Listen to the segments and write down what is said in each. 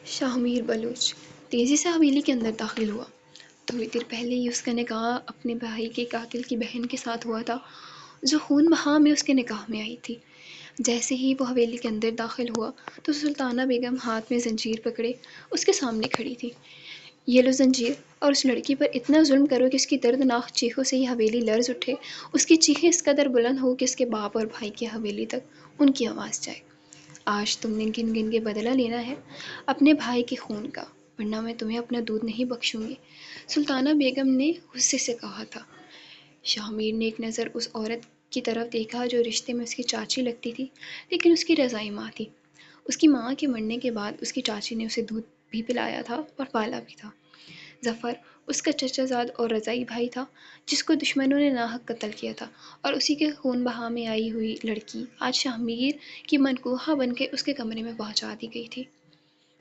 شاہمیر بلوچ تیزی سے حویلی کے اندر داخل ہوا۔ تھوڑی دیر پہلے ہی اس کا نکاح اپنے بھائی کے قاتل کی بہن کے ساتھ ہوا تھا، جو خون بہا میں اس کے نکاح میں آئی تھی۔ جیسے ہی وہ حویلی کے اندر داخل ہوا تو سلطانہ بیگم ہاتھ میں زنجیر پکڑے اس کے سامنے کھڑی تھی۔ یہ لو زنجیر، اور اس لڑکی پر اتنا ظلم کرو کہ اس کی دردناک چیخوں سے یہ حویلی لرز اٹھے، اس کی چیخیں اس قدر بلند ہو کہ اس کے باپ اور بھائی کی حویلی تک ان کی آواز جائے۔ آج تم نے گن گن کے بدلہ لینا ہے اپنے بھائی کے خون کا، ورنہ میں تمہیں اپنا دودھ نہیں بخشوں گی، سلطانہ بیگم نے غصے سے کہا تھا۔ شاہمیر نے ایک نظر اس عورت کی طرف دیکھا جو رشتے میں اس کی چاچی لگتی تھی، لیکن اس کی رضائی ماں تھی۔ اس کی ماں کے مرنے کے بعد اس کی چاچی نے اسے دودھ بھی پلایا تھا اور پالا بھی تھا۔ ظفر اس کا چچا زاد اور رضائی بھائی تھا، جس کو دشمنوں نے ناحق قتل کیا تھا، اور اسی کے خون بہا میں آئی ہوئی لڑکی آج شاہمیر کی منکوحہ بن کے اس کے کمرے میں پہنچا دی گئی تھی۔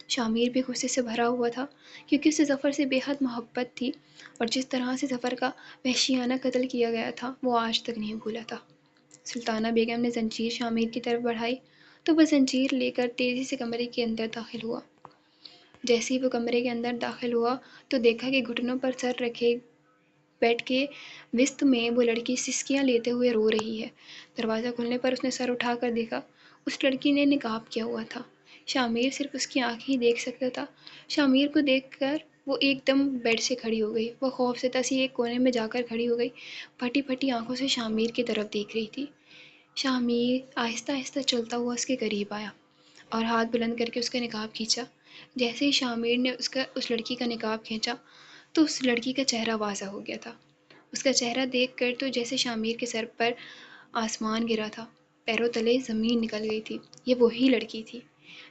شاہمیر بھی غصے سے بھرا ہوا تھا، کیونکہ اسے ظفر سے بے حد محبت تھی، اور جس طرح سے ظفر کا وحشیانہ قتل کیا گیا تھا وہ آج تک نہیں بھولا تھا۔ سلطانہ بیگم نے زنجیر شاہمیر کی طرف بڑھائی تو وہ زنجیر لے کر تیزی سے کمرے کے اندر داخل ہوا۔ جیسے ہی وہ کمرے کے اندر داخل ہوا تو دیکھا کہ گھٹنوں پر سر رکھے بیڈ کے وسط میں وہ لڑکی سسکیاں لیتے ہوئے رو رہی ہے۔ دروازہ کھلنے پر اس نے سر اٹھا کر دیکھا، اس لڑکی نے نقاب کیا ہوا تھا۔ شاہمیر صرف اس کی آنکھیں ہی دیکھ سکتا تھا۔ شاہمیر کو دیکھ کر وہ ایک دم بیڈ سے کھڑی ہو گئی۔ وہ خوفزدہ سی ایک کونے میں جا کر کھڑی ہو گئی، پھٹی پھٹی آنکھوں سے شاہمیر کی طرف دیکھ رہی تھی۔ شاہمیر آہستہ آہستہ چلتا ہوا اس کے قریب آیا اور ہاتھ بلند کر کے اس کا نقاب کھینچا۔ جیسے ہی شاہمیر نے اس لڑکی کا نقاب کھینچا تو اس لڑکی کا چہرہ واضح ہو گیا تھا۔ اس کا چہرہ دیکھ کر تو جیسے شاہمیر کے سر پر آسمان گرا تھا، پیروں تلے زمین نکل گئی تھی۔ یہ وہی لڑکی تھی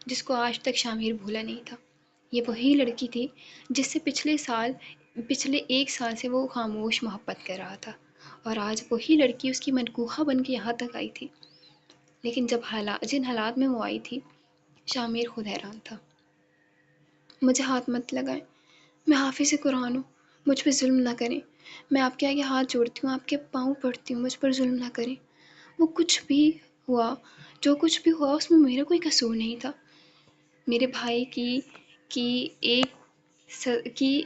جس کو آج تک شاہمیر بھولا نہیں تھا۔ یہ وہی لڑکی تھی جس سے پچھلے ایک سال سے وہ خاموش محبت کر رہا تھا، اور آج وہی لڑکی اس کی منکوحہ بن کے یہاں تک آئی تھی۔ لیکن جن حالات میں وہ آئی تھی، شاہمیر خود حیران تھا۔ مجھے ہاتھ مت لگائیں، میں حافظ قرآن ہوں، مجھ پہ ظلم نہ کریں، میں آپ کے آگے ہاتھ جوڑتی ہوں، آپ کے پاؤں پڑتی ہوں، مجھ پر ظلم نہ کریں۔ وہ کچھ بھی ہوا، جو کچھ بھی ہوا اس میں میرا کوئی قصور نہیں تھا۔ میرے بھائی کی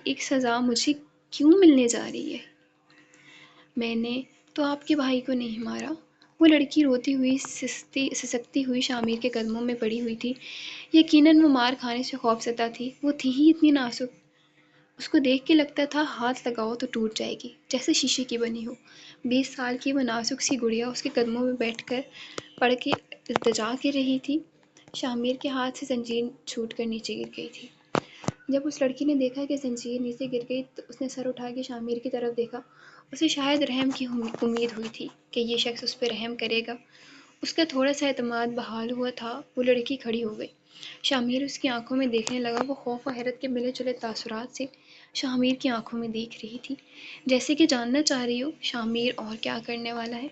ایک سزا مجھے کیوں ملنے جا رہی ہے؟ میں نے تو آپ کے بھائی کو نہیں مارا۔ وہ لڑکی روتی ہوئی سسکتی ہوئی شاہمیر کے قدموں میں پڑی ہوئی تھی۔ یقیناً وہ مار کھانے سے خوفزدہ تھی، وہ تھی ہی اتنی نازک۔ اس کو دیکھ کے لگتا تھا ہاتھ لگاؤ تو ٹوٹ جائے گی، جیسے شیشے کی بنی ہو۔ 20 سال کی وہ نازک سی گڑیا اس کے قدموں میں بیٹھ کر پڑھ کے التجا کر رہی تھی۔ شاہمیر کے ہاتھ سے زنجیر چھوٹ کر نیچے گر گئی تھی۔ جب اس لڑکی نے دیکھا کہ زنجیر نیچے گر گئی تو اس نے سر اٹھا کے شاہمیر کی طرف دیکھا۔ اسے شاید رحم کی امید ہوئی تھی کہ یہ شخص اس پہ رحم کرے گا۔ اس کا تھوڑا سا اعتماد بحال ہوا تھا۔ وہ لڑکی کھڑی ہو گئی۔ شاہمیر اس کی آنکھوں میں دیکھنے لگا۔ وہ خوف و حیرت کے ملے جلے تاثرات سے شاہمیر کی آنکھوں میں دیکھ رہی تھی، جیسے کہ جاننا چاہ رہی ہو شاہمیر اور کیا کرنے والا ہے۔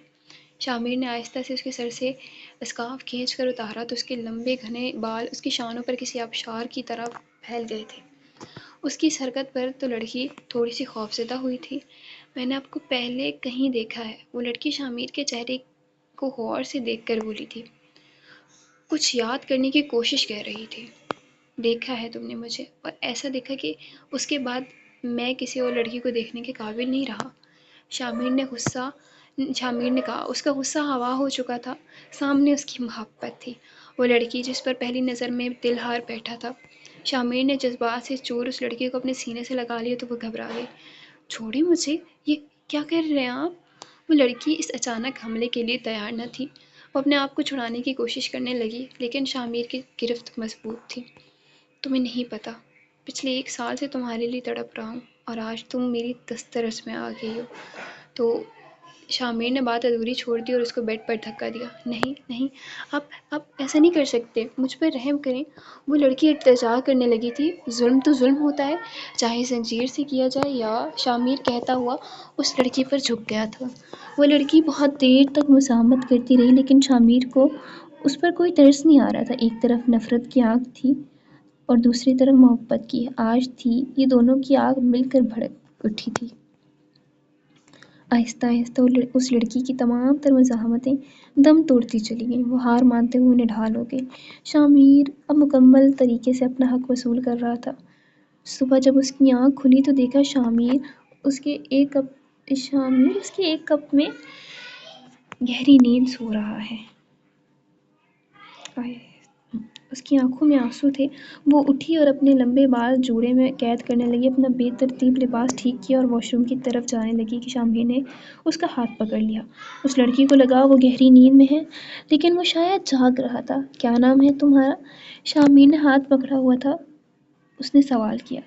شاہمیر نے آہستہ سے اس کے سر سے اسکارف کھینچ کر اتارا تو اس کے لمبے گھنے بال اس کی شانوں پر کسی آبشار کی طرح پھیل گئے تھے۔ اس کی اس حرکت پر تو لڑکی تھوڑی سی خوفزدہ ہوئی تھی۔ میں نے آپ کو پہلے کہیں دیکھا ہے، وہ لڑکی شاہمیر کے چہرے کو غور سے دیکھ کر بولی تھی، کچھ یاد کرنے کی کوشش کر رہی تھی۔ دیکھا ہے تم نے مجھے، اور ایسا دیکھا کہ اس کے بعد میں کسی اور لڑکی کو دیکھنے کے قابل نہیں رہا۔ شاہمیر نے کہا۔ اس کا غصہ ہوا ہو چکا تھا، سامنے اس کی محبت تھی، وہ لڑکی جس پر پہلی نظر میں دل ہار بیٹھا تھا۔ شاہمیر نے جذبات سے چور اس لڑکی کو اپنے سینے سے لگا لیا تو وہ گھبرا گئی۔ چھوڑیں مجھے، یہ کیا کر رہے ہیں آپ؟ وہ لڑکی اس اچانک حملے کے لیے تیار نہ تھی۔ وہ اپنے آپ کو چھڑانے کی کوشش کرنے لگی، لیکن شاہمیر کی گرفت مضبوط تھی۔ تمہیں نہیں پتہ، پچھلے 1 سال سے تمہارے لیے تڑپ رہا ہوں، اور آج تم میری دسترس میں آ گئی ہو۔ تو شاہمیر نے بات ادھوری چھوڑ دی اور اس کو بیڈ پر دھکا دیا۔ نہیں نہیں، آپ ایسا نہیں کر سکتے، مجھ پر رحم کریں۔ وہ لڑکی التجا کرنے لگی تھی۔ ظلم تو ظلم ہوتا ہے، چاہے زنجیر سے کیا جائے یا… شاہمیر کہتا ہوا اس لڑکی پر جھک گیا تھا۔ وہ لڑکی بہت دیر تک مزاحمت کرتی رہی، لیکن شاہمیر کو اس پر کوئی ترس نہیں آ رہا تھا۔ ایک طرف نفرت کی آگ تھی اور دوسری طرف محبت کی۔ آج تھی یہ دونوں کی آگ مل کر بھڑک اٹھی تھی۔ آہستہ آہستہ اس لڑکی کی تمام تر مزاحمتیں دم توڑتی چلی گئیں۔ وہ ہار مانتے ہوئے نڈھال ہو گئی۔ شامیر اب مکمل طریقے سے اپنا حق وصول کر رہا تھا۔ صبح جب اس کی آنکھ کھلی تو دیکھا اس کے ایک کپ میں گہری نیند سو رہا ہے۔ اس کی آنکھوں میں آنسو تھے۔ وہ اٹھی اور اپنے لمبے بال جوڑے میں قید کرنے لگی، اپنا بے ترتیب لباس ٹھیک کیا اور واش روم کی طرف جانے لگی کہ شامیر نے اس کا ہاتھ پکڑ لیا۔ اس لڑکی کو لگا وہ گہری نیند میں ہے، لیکن وہ شاید جاگ رہا تھا۔ کیا نام ہے تمہارا؟ شامیر نے ہاتھ پکڑا ہوا تھا، اس نے سوال کیا۔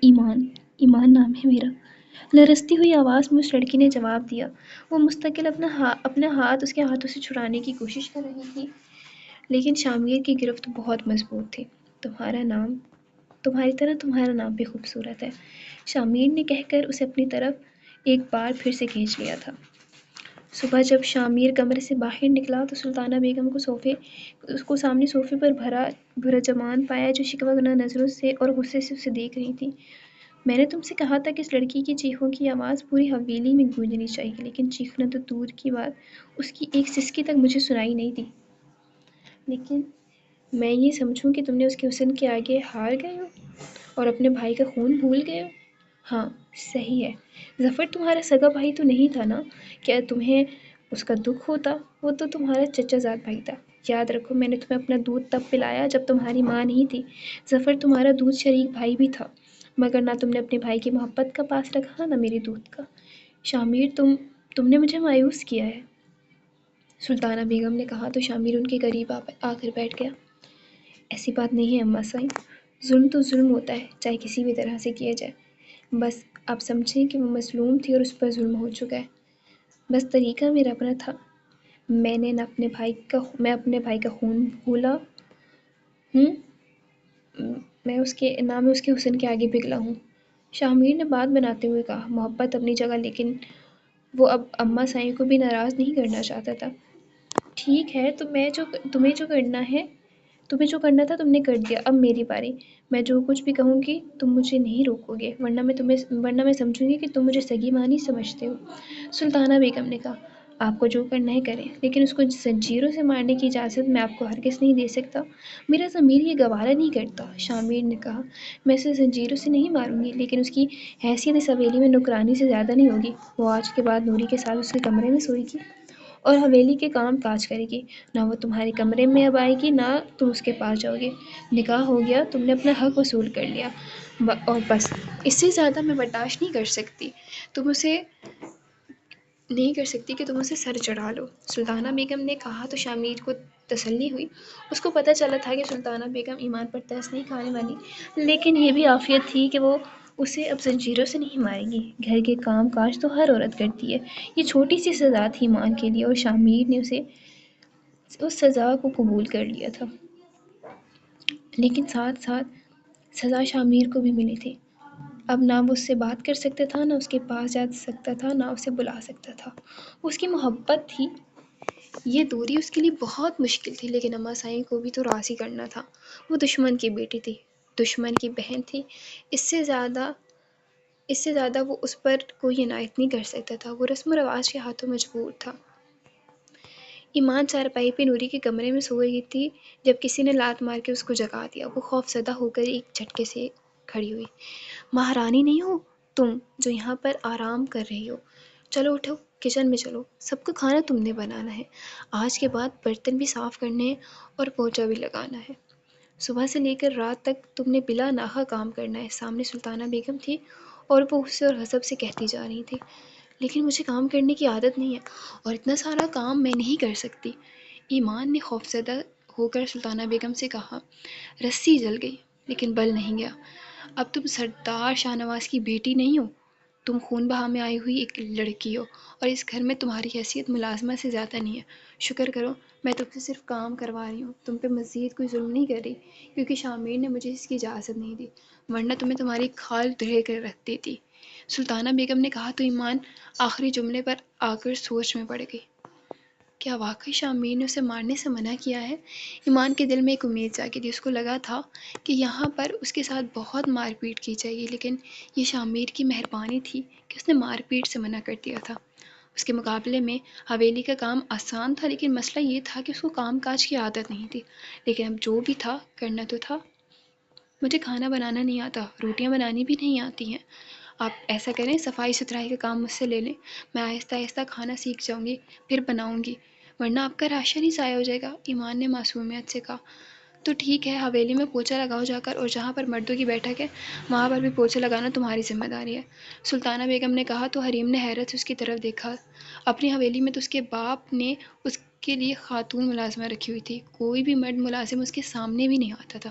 ایمان۔ ایمان نام ہے میرا، لرزتی ہوئی آواز میں اس لڑکی نے جواب دیا۔ وہ مستقل اپنا ہاتھ اس کے ہاتھوں سے چھڑانے کی کوشش کر رہی تھی، لیکن شامیر کی گرفت بہت مضبوط تھی۔ تمہاری طرح تمہارا نام بھی خوبصورت ہے، شامیر نے کہہ کر اسے اپنی طرف ایک بار پھر سے کھینچ لیا تھا۔ صبح جب شامیر کمرے سے باہر نکلا تو سلطانہ بیگم کو سامنے صوفے پر بھرا جمان پایا، جو شکوہ نظروں سے اور غصے سے اسے دیکھ رہی تھی۔ میں نے تم سے کہا تھا کہ اس لڑکی کی چیخوں کی آواز پوری حویلی میں گونجنی چاہیے، لیکن چیخنا تو دور کی بات، اس کی ایک سسکی تک مجھے سنائی نہیں دی۔ لیکن میں یہ سمجھوں کہ تم نے اس کے حسن کے آگے ہار گئے ہو اور اپنے بھائی کا خون بھول گئے ہو۔ ہاں صحیح ہے، ظفر تمہارا سگا بھائی تو نہیں تھا نا؟ کیا تمہیں اس کا دکھ ہوتا؟ وہ تو تمہارا چچا زاد بھائی تھا۔ یاد رکھو، میں نے تمہیں اپنا دودھ تب پلایا جب تمہاری ماں نہیں تھی۔ ظفر تمہارا دودھ شریک بھائی بھی تھا، مگر نہ تم نے اپنے بھائی کی محبت کا پاس رکھا، نہ میری دودھ کا۔ شامیر تم نے مجھے مایوس کیا ہے، سلطانہ بیگم نے کہا تو شامیر ان کے قریب آ کر بیٹھ گیا۔ ایسی بات نہیں ہے اماں صاحب، ظلم تو ظلم ہوتا ہے، چاہے کسی بھی طرح سے کیا جائے۔ بس آپ سمجھیں کہ وہ مظلوم تھی اور اس پر ظلم ہو چکا ہے۔ بس طریقہ میرا اپنا تھا، میں اپنے بھائی کا خون بھولا ہوں، میں اس کے حسن کے آگے پگھلا ہوں۔ شامیر نے بات بناتے ہوئے کہا، محبت اپنی جگہ، لیکن وہ اب اماں صاحب کو بھی ناراض نہیں کرنا چاہتا تھا۔ ٹھیک ہے، تمہیں جو کرنا تھا تم نے کر دیا، اب میری باری۔ میں جو کچھ بھی کہوں گی تم مجھے نہیں روکو گے، ورنہ میں سمجھوں گی کہ تم مجھے سگی ماں نہیں سمجھتے ہو۔ سلطانہ بیگم نے کہا، آپ کو جو کرنا ہے کریں، لیکن اس کو زنجیروں سے مارنے کی اجازت میں آپ کو ہرگز نہیں دے سکتا، میرا ضمیر یہ گوارا نہیں کرتا۔ شامیر نے کہا، میں اسے زنجیروں سے نہیں ماروں گی، لیکن اس کی حیثیت اس حویلی میں نوکرانی سے زیادہ نہیں ہوگی۔ وہ آج کے بعد نوری کے ساتھ اس کے کمرے میں سوئے گی اور حویلی کے کام کاج کرے گی، نہ وہ تمہارے کمرے میں اب آئے گی، نہ تم اس کے پاس جاؤ گے۔ نکاح ہو گیا، تم نے اپنا حق وصول کر لیا، اور بس اس سے زیادہ میں برداشت نہیں کر سکتی کہ تم اسے سر چڑھا لو۔ سلطانہ بیگم نے کہا تو شامیر کو تسلی ہوئی۔ اس کو پتہ چلا تھا کہ سلطانہ بیگم ایمان پر ترس نہیں کھانے والی، لیکن یہ بھی عافیت تھی کہ وہ اسے اب زنجیروں سے نہیں مارے گی۔ گھر کے کام کاج تو ہر عورت کرتی ہے، یہ چھوٹی سی سزا تھی ایمان کے لیے، اور شامیر نے اس سزا کو قبول کر لیا تھا۔ لیکن ساتھ ساتھ سزا شامیر کو بھی ملی تھی۔ اب نہ وہ اس سے بات کر سکتا تھا، نہ اس کے پاس جا سکتا تھا، نہ اسے بلا سکتا تھا۔ وہ اس کی محبت تھی، یہ دوری اس کے لیے بہت مشکل تھی، لیکن اماں صاحب کو بھی تو راضی کرنا تھا۔ وہ دشمن کی بیٹی تھی، دشمن کی بہن تھی، اس سے زیادہ وہ اس پر کوئی عنایت نہیں کر سکتا تھا۔ وہ رسم و رواج کے ہاتھوں مجبور تھا۔ ایمان چارپائی پہ نوری کے کمرے میں سو رہی تھی جب کسی نے لات مار کے اس کو جگا دیا۔ وہ خوف زدہ ہو کر ایک جھٹکے سے کھڑی ہوئی۔ مہارانی نہیں ہو تم جو یہاں پر آرام کر رہی ہو؟ چلو اٹھو، کچن میں چلو، سب کا کھانا تم نے بنانا ہے، آج کے بعد برتن بھی صاف کرنے ہیں اور پوچھا بھی لگانا ہے۔ صبح سے لے کر رات تک تم نے بلا ناغہ کام کرنا ہے۔ سامنے سلطانہ بیگم تھی اور وہ غصے اور غضب سے کہتی جا رہی تھی، لیکن مجھے کام کرنے کی عادت نہیں ہے اور اتنا سارا کام میں نہیں کر سکتی۔ ایمان نے خوفزدہ ہو کر سلطانہ بیگم سے کہا، رسی جل گئی لیکن بل نہیں گیا۔ اب تم سردار شاہ نواز کی بیٹی نہیں ہو، تم خون بہا میں آئی ہوئی ایک لڑکی ہو، اور اس گھر میں تمہاری حیثیت ملازمہ سے زیادہ نہیں ہے۔ شکر کرو میں تم سے صرف کام کروا رہی ہوں، تم پہ مزید کوئی ظلم نہیں کر رہی، کیونکہ شامیر نے مجھے اس کی اجازت نہیں دی، ورنہ تمہیں تمہاری کھال دھڑے کر رکھ دیتی۔ سلطانہ بیگم نے کہا تو ایمان آخری جملے پر آ کر سوچ میں پڑ گئی۔ کیا واقعی شامیر نے اسے مارنے سے منع کیا ہے؟ ایمان کے دل میں ایک امید جاگی تھی، اس کو لگا تھا کہ یہاں پر اس کے ساتھ بہت مار پیٹ کی جائے گی، لیکن یہ شامیر کی مہربانی تھی کہ اس نے مار پیٹ سے منع کر دیا تھا۔ اس کے مقابلے میں حویلی کا کام آسان تھا، لیکن مسئلہ یہ تھا کہ اس کو کام کاج کی عادت نہیں تھی، لیکن اب جو بھی تھا کرنا تو تھا۔ مجھے کھانا بنانا نہیں آتا، روٹیاں بنانی بھی نہیں آتی ہیں، آپ ایسا کریں صفائی ستھرائی کا کام مجھ سے لے لیں، میں آہستہ آہستہ کھانا سیکھ جاؤں گی، پھر بناؤں گی، ورنہ آپ کا راشن ہی ضائع ہو جائے گا۔ ایمان نے معصومیت سے کہا۔ تو ٹھیک ہے، حویلی میں پوچھا لگاؤ جا کر، اور جہاں پر مردوں کی بیٹھک ہے وہاں پر بھی پوچھا لگانا تمہاری ذمہ داری ہے، سلطانہ بیگم نے کہا۔ تو حریم نے حیرت سے اس کی طرف دیکھا۔ اپنی حویلی میں تو اس کے باپ نے اس کے لیے خاتون ملازمہ رکھی ہوئی تھی، کوئی بھی مرد ملازم اس کے سامنے بھی نہیں آتا تھا،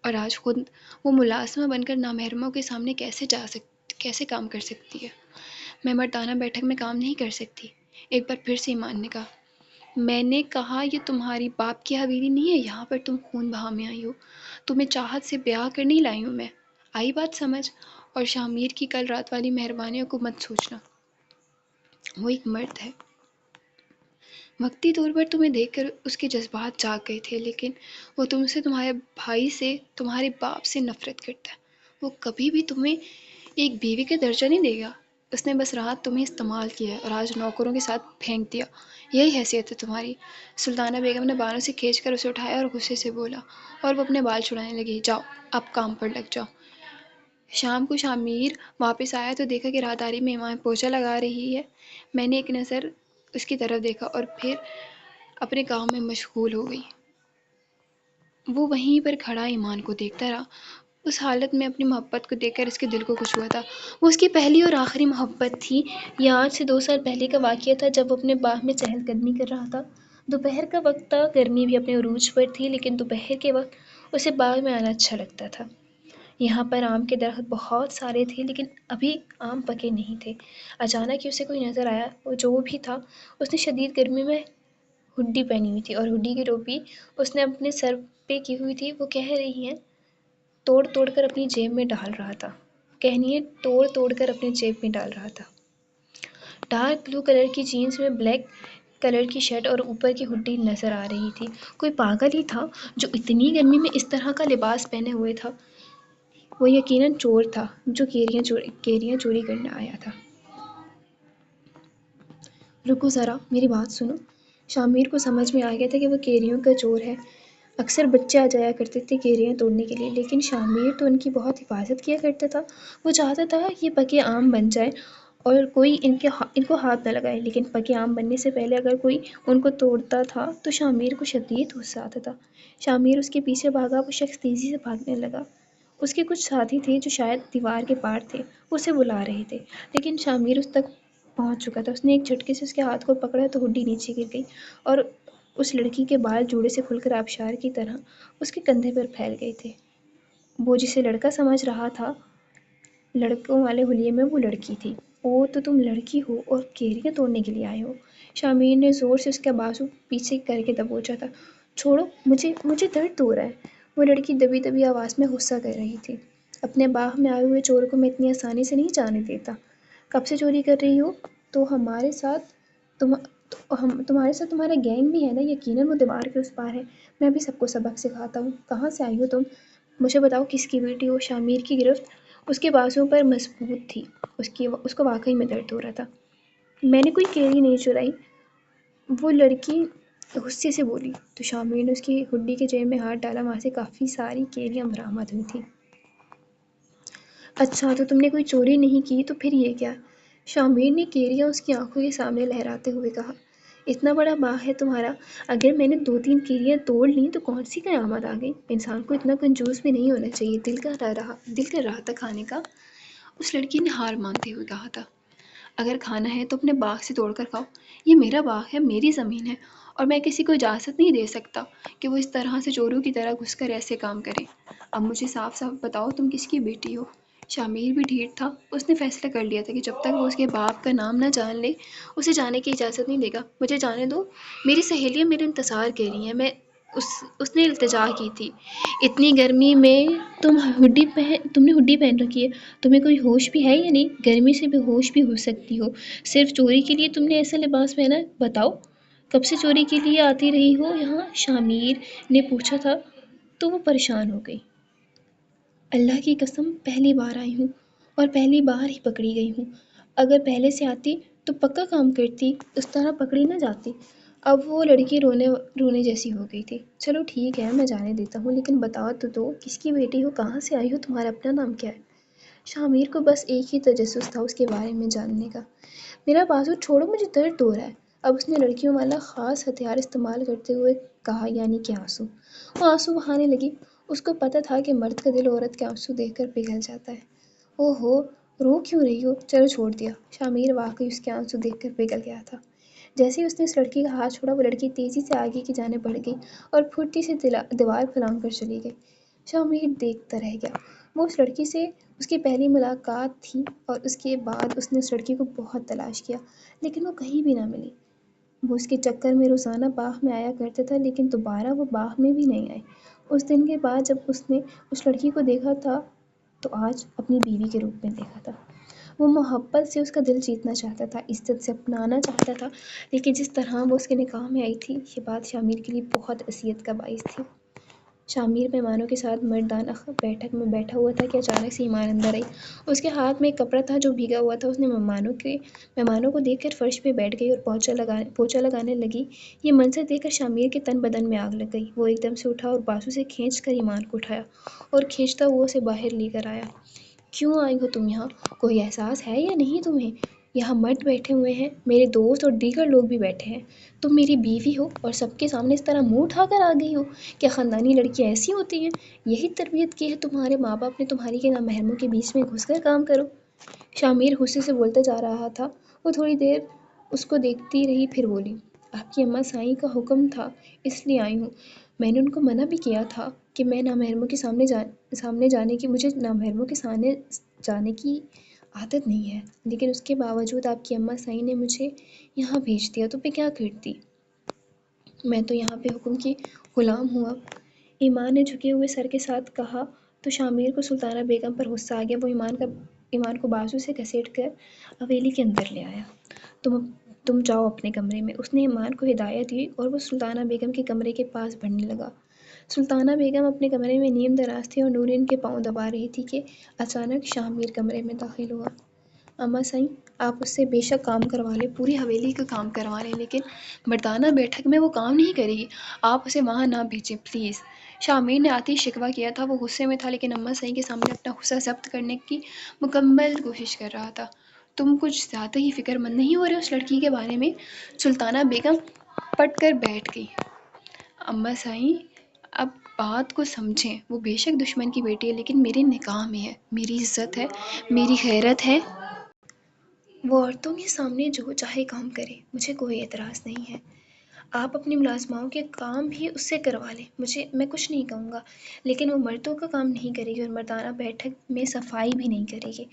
اور آج خود وہ ملازمہ بن کر نامحرموں کے سامنے کیسے کام کر سکتی ہے؟ میں مردانہ بیٹھک میں کام نہیں کر سکتی، ایک بار پھر سے ایمان نے کہا۔ میں نے کہا یہ تمہاری باپ کی حویلی نہیں ہے، یہاں پر تم خون بہا میں آئی ہو، تمہیں چاہت سے بیاہ کر نہیں لائی ہوں میں، آئی بات سمجھ؟ اور شامیر کی کل رات والی مہربانیوں کو مت سوچنا، وہ ایک مرد ہے۔ وقتی طور پر تمہیں دیکھ کر اس کے جذبات جاگ گئے تھے، لیکن وہ تم سے، تمہارے بھائی سے، تمہارے باپ سے نفرت کرتا ہے، وہ کبھی بھی تمہیں ایک بیوی کا درجہ نہیں دے گا، اس نے بس رات تمہیں استعمال کیا ہے اور آج نوکروں کے ساتھ پھینک دیا، یہی حیثیت ہے تمہاری۔ سلطانہ بیگم نے بانوں سے کھینچ کر اسے اٹھایا اور غصے سے بولا، اور وہ اپنے بال چھڑانے لگی۔ جاؤ اب کام پر لگ جاؤ۔ شام کو شامیر واپس آیا تو دیکھا کہ راہداری میں ایمان پوچھا لگا رہی ہے۔ میں نے ایک نظر اس کی طرف دیکھا اور پھر اپنے کام میں مشغول ہو گئی۔ وہ وہیں پر کھڑا ایمان کو دیکھتا رہا، اس حالت میں اپنی محبت کو دیکھ کر اس کے دل کو کچھ ہوا تھا۔ وہ اس کی پہلی اور آخری محبت تھی۔ یہ آج سے 2 سال پہلے کا واقعہ تھا، جب وہ اپنے باغ میں چہل قدمی کر رہا تھا۔ دوپہر کا وقت تھا، گرمی بھی اپنے عروج پر تھی، لیکن دوپہر کے وقت اسے باغ میں آنا اچھا لگتا تھا۔ یہاں پر آم کے درخت بہت سارے تھے، لیکن ابھی آم پکے نہیں تھے۔ اچانک ہی اسے کوئی نظر آیا، وہ جو بھی تھا، اس نے شدید گرمی میں ہڈی پہنی ہوئی تھی، اور ہڈی کی ٹوپی اس نے اپنے سر پہ کی ہوئی تھی۔ وہ کہہ رہی ہیں توڑ توڑ کر اپنی جیب میں ڈال رہا تھا، کہنی ہے توڑ توڑ کر اپنے جیب میں ڈال رہا تھا۔ ڈارک بلو کلر کی جینس میں بلیک کلر کی شرٹ اور اوپر کی ہڈی نظر آ رہی تھی۔ کوئی پاگل ہی تھا جو اتنی گرمی میں اس طرح کا لباس پہنے ہوئے تھا۔ وہ یقیناً چور تھا جو کیریاں چوری کرنے آیا تھا۔ رکو ذرا، میری بات سنو۔ شامیر کو سمجھ میں آ گیا تھا کہ وہ کیریوں کا چور ہے۔ اکثر بچے آ جایا کرتے تھے کیریاں توڑنے کے لیے، لیکن شامیر تو ان کی بہت حفاظت کیا کرتا تھا۔ وہ چاہتا تھا یہ پکے آم بن جائے اور کوئی ان کو ہاتھ نہ لگائے، لیکن پکے آم بننے سے پہلے اگر کوئی ان کو توڑتا تھا تو شامیر کو شدید غصہ آتا تھا۔ شامیر اس کے پیچھے بھاگا، وہ شخص تیزی سے بھاگنے لگا۔ اس کے کچھ ساتھی تھے جو شاید دیوار کے پار تھے، وہ اسے بلا رہے تھے، لیکن شامیر اس تک پہنچ چکا تھا۔ اس نے ایک جھٹکے سے اس کے ہاتھ کو پکڑا تو ہڈی نیچے گر گئی، اور اس لڑکی کے بال جوڑے سے کھل کر آبشار کی طرح اس کے کندھے پر پھیل گئے تھے۔ وہ جسے لڑکا سمجھ رہا تھا، لڑکوں والے حلیے میں وہ لڑکی تھی۔ او تو تم لڑکی ہو اور کیریاں توڑنے کے لیے آئے ہو؟ شامیر نے زور سے اس کا بازو پیچھے کر کے دبوچا تھا۔ چھوڑو مجھے درد ہو رہا ہے، وہ لڑکی دبی دبی آواز میں غصہ کر رہی تھی۔ اپنے باغ میں آئے ہوئے چور کو میں اتنی آسانی سے نہیں جانے دیتا۔ کب سے چوری کر رہی ہو؟ تو تمہارے ساتھ تمہارا گینگ بھی ہے نا، یقیناً وہ دیوار کے اس پار ہے۔ میں بھی سب کو سبق سکھاتا ہوں۔ کہاں سے آئی ہو تم؟ مجھے بتاؤ کس کی بیٹی ہو؟ شامیر کی گرفت اس کے بازو پر مضبوط تھی، اس کو واقعی میں درد ہو رہا تھا۔ میں نے کوئی کیری نہیں چرائی، وہ لڑکی غصے سے بولی۔ تو شامیر نے اس کی ہڈی کے جیب میں ہاتھ ڈالا، وہاں سے کافی ساری کیریاں برآمد ہوئی تھیں۔ اچھا تو تم نے کوئی چوری نہیں کی، تو پھر یہ کیا؟ شامیر نے کیریاں اس کی آنکھوں کے سامنے لہراتے ہوئے کہا۔ اتنا بڑا باغ ہے تمہارا، اگر میں نے 2-3 کیریاں توڑ لیں تو کون سی قیامت آ گئی؟ انسان کو اتنا کنجوس بھی نہیں ہونا چاہیے، دل کر رہا تھا کھانے کا، اس لڑکی نے ہار مانتے ہوئے کہا تھا۔ اگر کھانا ہے تو اپنے باغ سے توڑ کر کھاؤ، یہ میرا باغ ہے، میری زمین ہے، اور میں کسی کو اجازت نہیں دے سکتا کہ وہ اس طرح سے چوروں کی طرح گھس کر ایسے کام کرے۔ اب مجھے صاف صاف بتاؤ تم کس کی بیٹی ہو؟ شامیر بھی ڈھیٹ تھا، اس نے فیصلہ کر لیا تھا کہ جب تک وہ اس کے باپ کا نام نہ جان لے اسے جانے کی اجازت نہیں دے گا۔ مجھے جانے دو، میری سہیلیاں میرے انتظار کر رہی ہیں۔ اس نے التجا کی تھی۔ اتنی گرمی میں تم نے ہڈی پہن رکھی ہے، تمہیں کوئی ہوش بھی ہے یا نہیں؟ گرمی سے بے ہوش بھی ہو سکتی ہو، صرف چوری کے لیے تم نے ایسا لباس پہنا ہے؟ بتاؤ کب سے چوری کے لیے آتی رہی ہو یہاں؟ شامیر نے پوچھا تھا تو وہ پریشان ہو گئی۔ اللہ کی قسم پہلی بار آئی ہوں اور پہلی بار ہی پکڑی گئی ہوں۔ اگر پہلے سے آتی تو پکا کام کرتی، اس طرح پکڑی نہ جاتی۔ اب وہ لڑکی رونے جیسی ہو گئی تھی۔ چلو ٹھیک ہے، میں جانے دیتا ہوں، لیکن بتاؤ تو دو کس کی بیٹی ہو، کہاں سے آئی ہو، تمہارا اپنا نام کیا ہے؟ شامیر کو بس ایک ہی تجسس تھا اس کے بارے میں جاننے کا۔ میرا بازو چھوڑو، مجھے درد ہو رہا ہے۔ اب اس نے لڑکیوں والا خاص ہتھیار استعمال کرتے ہوئے کہا، یعنی کہ آنسو۔ وہ آنسو بہانے لگی۔ اس کو پتہ تھا کہ مرد کا دل عورت کے آنسو دیکھ کر پگھل جاتا ہے۔ اوہ ہو، رو کیوں رہی ہو؟ چلو چھوڑ دیا۔ شامیر واقعی اس کے آنسو دیکھ کر پگھل گیا تھا۔ جیسے ہی اس نے اس لڑکی کا ہاتھ چھوڑا، وہ لڑکی تیزی سے آگے کی جانب بڑھ گئی اور پھرتی سے دیوار پھلانگ کر چلی گئی۔ شامیر دیکھتا رہ گیا۔ وہ اس لڑکی سے اس کی پہلی ملاقات تھی اور اس کے بعد اس نے اس لڑکی کو بہت تلاش کیا، لیکن وہ کہیں بھی نہ ملی۔ وہ اس کے چکر میں روزانہ باغ میں آیا کرتا تھا، لیکن دوبارہ وہ باغ میں بھی نہیں آئی۔ اس دن کے بعد جب اس نے اس لڑکی کو دیکھا تھا تو آج اپنی بیوی کے روپ میں دیکھا تھا۔ وہ محبت سے اس کا دل جیتنا چاہتا تھا، عزت سے اپنانا چاہتا تھا، لیکن جس طرح وہ اس کے نکاح میں آئی تھی، یہ بات شامیر کے لیے بہت اذیت کا باعث تھی۔ شامیر مہمانوں کے ساتھ مردانہ بیٹھک میں بیٹھا ہوا تھا کہ اچانک سے ایمان اندر آئی۔ اس کے ہاتھ میں ایک کپڑا تھا جو بھیگا ہوا تھا۔ اس نے مہمانوں کو دیکھ کر فرش پہ بیٹھ گئی اور پوچھا لگانے لگی۔ یہ منظر دیکھ کر شامیر کے تن بدن میں آگ لگ گئی۔ وہ ایک دم سے اٹھا اور بازو سے کھینچ کر ایمان کو اٹھایا اور کھینچتا ہوا اسے باہر لے کر آیا۔ کیوں آئی ہو تم یہاں؟ کوئی احساس ہے یا نہیں تمہیں؟ یہاں مرد بیٹھے ہوئے ہیں، میرے دوست اور دیگر لوگ بھی بیٹھے ہیں۔ تم میری بیوی ہو اور سب کے سامنے اس طرح منہ اٹھا کر آ گئی ہو؟ کیا خاندانی لڑکیاں ایسی ہوتی ہیں؟ یہی تربیت کی ہے تمہارے ماں باپ نے تمہاری کہ نامحرموں کے بیچ میں گھس کر کام کرو؟ شامیر غصے سے بولتا جا رہا تھا۔ وہ تھوڑی دیر اس کو دیکھتی رہی، پھر بولی، آپ کی اماں سائیں کا حکم تھا اس لیے آئی ہوں۔ میں نے ان کو منع بھی کیا تھا کہ میں نامحرموں کے سامنے جانے کی مجھے نامحرموں کے سامنے جانے کی عادت نہیں ہے، لیکن اس کے باوجود آپ کی اماں سائیں نے مجھے یہاں بھیج دیا تو میں کیا کرتی؟ میں تو یہاں پہ حکم کی غلام ہوں اب۔ ایمان نے جھکے ہوئے سر کے ساتھ کہا تو شامیر کو سلطانہ بیگم پر غصہ آ گیا۔ وہ ایمان کو بازو سے گھسیٹ کر حویلی کے اندر لے آیا۔ تم جاؤ اپنے کمرے میں، اس نے ایمان کو ہدایت دی اور وہ سلطانہ بیگم کے کمرے کے پاس بڑھنے لگا۔ سلطانہ بیگم اپنے کمرے میں نیم دراز تھی اور نورین کے پاؤں دبا رہی تھی کہ اچانک شامیر کمرے میں داخل ہوا۔ اماں سائیں، آپ اس سے بے شک کام کروا لیں، پوری حویلی کا کام کروا لیں، لیکن مردانہ بیٹھک میں وہ کام نہیں کرے گی، آپ اسے وہاں نہ بھیجیں پلیز۔ شامیر نے آتے ہی شکوہ کیا تھا۔ وہ غصے میں تھا، لیکن اماں سائیں کے سامنے اپنا غصہ ضبط کرنے کی مکمل کوشش کر رہا تھا۔ تم کچھ زیادہ ہی فکر مند نہیں ہو رہے اس لڑکی کے بارے میں؟ سلطانہ بیگم پٹ کر بیٹھ گئی۔ اماں سائیں، اب بات کو سمجھیں، وہ بے شک دشمن کی بیٹی ہے، لیکن میرے نکاح میں ہے، میری عزت ہے، میری غیرت ہے۔ وہ عورتوں کے سامنے جو چاہے کام کرے، مجھے کوئی اعتراض نہیں ہے۔ آپ اپنی ملازماؤں کے کام بھی اس سے کروا لیں، میں کچھ نہیں کہوں گا، لیکن وہ مردوں کا کام نہیں کرے گی اور مردانہ بیٹھک میں صفائی بھی نہیں کرے گی۔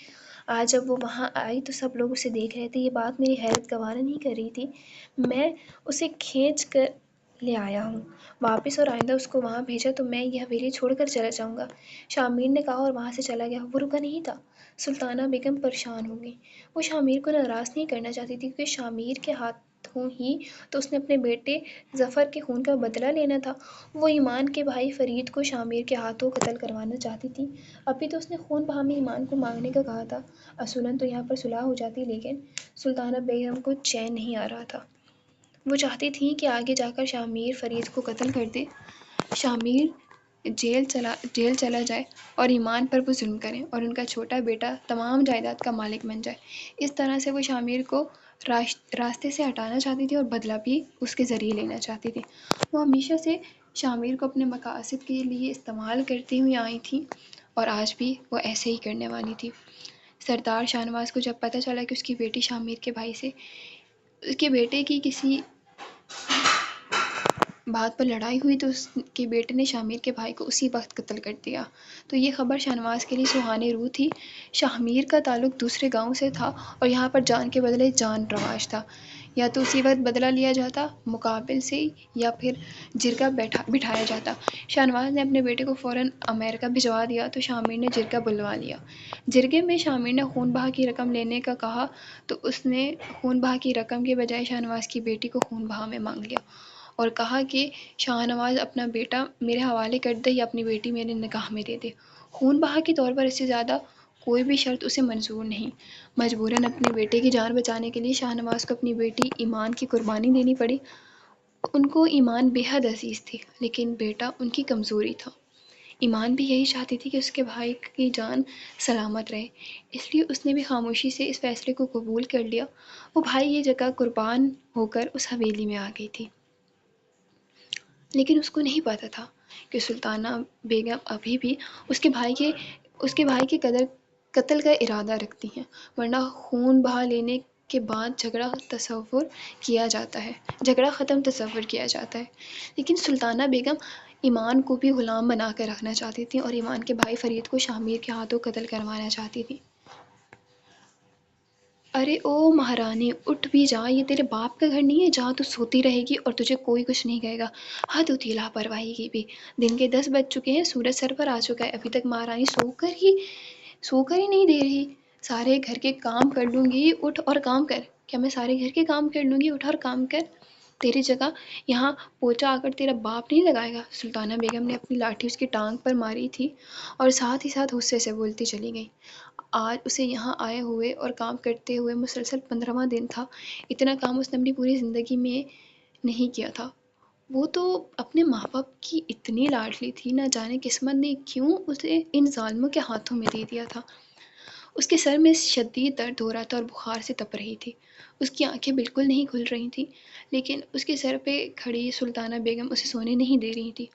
آج جب وہ وہاں آئی تو سب لوگ اسے دیکھ رہے تھے۔ یہ بات میری حیرت گوارا نہیں کر رہی تھی۔ میں اسے کھینچ کر لے آیا ہوں واپس، اور آئندہ اس کو وہاں بھیجا تو میں یہ حویلی چھوڑ کر چلا جاؤں گا، شامیر نے کہا اور وہاں سے چلا گیا۔ وہ رکا نہیں تھا۔ سلطانہ بیگم پریشان ہو گئی۔ وہ شامیر کو ناراض نہیں کرنا چاہتی تھی، کیونکہ شامیر کے ہاتھوں ہی تو اس نے اپنے بیٹے ظفر کے خون کا بدلہ لینا تھا۔ وہ ایمان کے بھائی فرید کو شامیر کے ہاتھوں قتل کروانا چاہتی تھی۔ ابھی تو اس نے خون بہا میں ایمان کو مانگنے کا کہا تھا۔ اصولاً تو یہاں پر صلح ہو جاتی، لیکن سلطانہ بیگم کو چین نہیں آ رہا تھا۔ وہ چاہتی تھیں کہ آگے جا کر شامیر فرید کو قتل کر دے، شامیر جیل چلا جائے اور ایمان پر وہ ظلم کریں اور ان کا چھوٹا بیٹا تمام جائیداد کا مالک بن جائے۔ اس طرح سے وہ شامیر کو راستے سے ہٹانا چاہتی تھی اور بدلہ بھی اس کے ذریعے لینا چاہتی تھی۔ وہ ہمیشہ سے شامیر کو اپنے مقاصد کے لیے استعمال کرتی ہوئی آئی تھیں اور آج بھی وہ ایسے ہی کرنے والی تھی۔ سردار شاہنواز کو جب پتہ چلا کہ اس کی بیٹی شامیر کے بھائی سے اس کے بیٹے کی کسی بات پر لڑائی ہوئی تو اس کے بیٹے نے شامیر کے بھائی کو اسی وقت قتل کر دیا، تو یہ خبر شاہنواز کے لیے سہانے روح تھی۔ شامیر کا تعلق دوسرے گاؤں سے تھا اور یہاں پر جان کے بدلے جان رواج تھا۔ یا تو اسی وقت بدلہ لیا جاتا مقابل سے، یا پھر جرگہ بٹھایا جاتا۔ شاہنواز نے اپنے بیٹے کو فوراً امریکہ بھجوا دیا تو شامر نے جرگہ بلوا لیا۔ جرگے میں شامر نے خون بہا کی رقم لینے کا کہا تو اس نے خون بہا کی رقم کے بجائے شاہنواز کی بیٹی کو خون بہا میں مانگ لیا اور کہا کہ شاہنواز اپنا بیٹا میرے حوالے کر دے یا اپنی بیٹی میرے نکاح میں دے دے۔ خون بہا کے طور پر اس سے زیادہ کوئی بھی شرط اسے منظور نہیں۔ مجبوراً اپنے بیٹے کی جان بچانے کے لیے شاہنواز کو اپنی بیٹی ایمان کی قربانی دینی پڑی۔ ان کو ایمان بے حد عزیز تھی، لیکن بیٹا ان کی کمزوری تھا۔ ایمان بھی یہی چاہتی تھی کہ اس کے بھائی کی جان سلامت رہے، اس لیے اس نے بھی خاموشی سے اس فیصلے کو قبول کر لیا۔ وہ بھائی یہ جگہ قربان ہو کر اس حویلی میں آ گئی تھی، لیکن اس کو نہیں پتا تھا کہ سلطانہ بیگم ابھی بھی اس کے بھائی کے قتل کا ارادہ رکھتی ہیں، ورنہ خون بہا لینے کے بعد جھگڑا ختم تصور کیا جاتا ہے۔ لیکن سلطانہ بیگم ایمان کو بھی غلام بنا کر رکھنا چاہتی تھیں اور ایمان کے بھائی فرید کو شامیر کے ہاتھوں قتل کروانا چاہتی تھیں۔ ارے او مہارانی، اٹھ بھی جا، یہ تیرے باپ کا گھر نہیں ہے جہاں تو سوتی رہے گی اور تجھے کوئی کچھ نہیں کہے گا۔ حد ہوتی ہے لاپرواہی کی بھی۔ دن کے 10 بج چکے ہیں، سورج سر پر آ چکا ہے، ابھی تک مہارانی سو کر ہی نہیں دے رہی۔ سارے گھر کے کام کر لوں گی، اٹھ اور کام کر۔ کیا میں سارے گھر کے کام کر لوں گی؟ اٹھ اور کام کر۔ تیری جگہ یہاں پوچھا آ کر تیرا باپ نہیں لگائے گا؟ سلطانہ بیگم نے اپنی لاٹھی اس کی ٹانگ پر ماری تھی اور ساتھ ہی ساتھ غصے سے بولتی چلی گئی۔ آج اسے یہاں آئے ہوئے اور کام کرتے ہوئے مسلسل 15واں دن تھا۔ اتنا کام اس نے اپنی پوری زندگی میں نہیں کیا تھا۔ وہ تو اپنے ماں باپ کی اتنی لاڈلی تھی، نہ جانے قسمت نے کیوں اسے ان ظالموں کے ہاتھوں میں دے دیا تھا۔ اس کے سر میں شدید درد ہو رہا تھا اور بخار سے تپ رہی تھی۔ اس کی آنکھیں بالکل نہیں کھل رہی تھیں، لیکن اس کے سر پہ کھڑی سلطانہ بیگم اسے سونے نہیں دے رہی تھی۔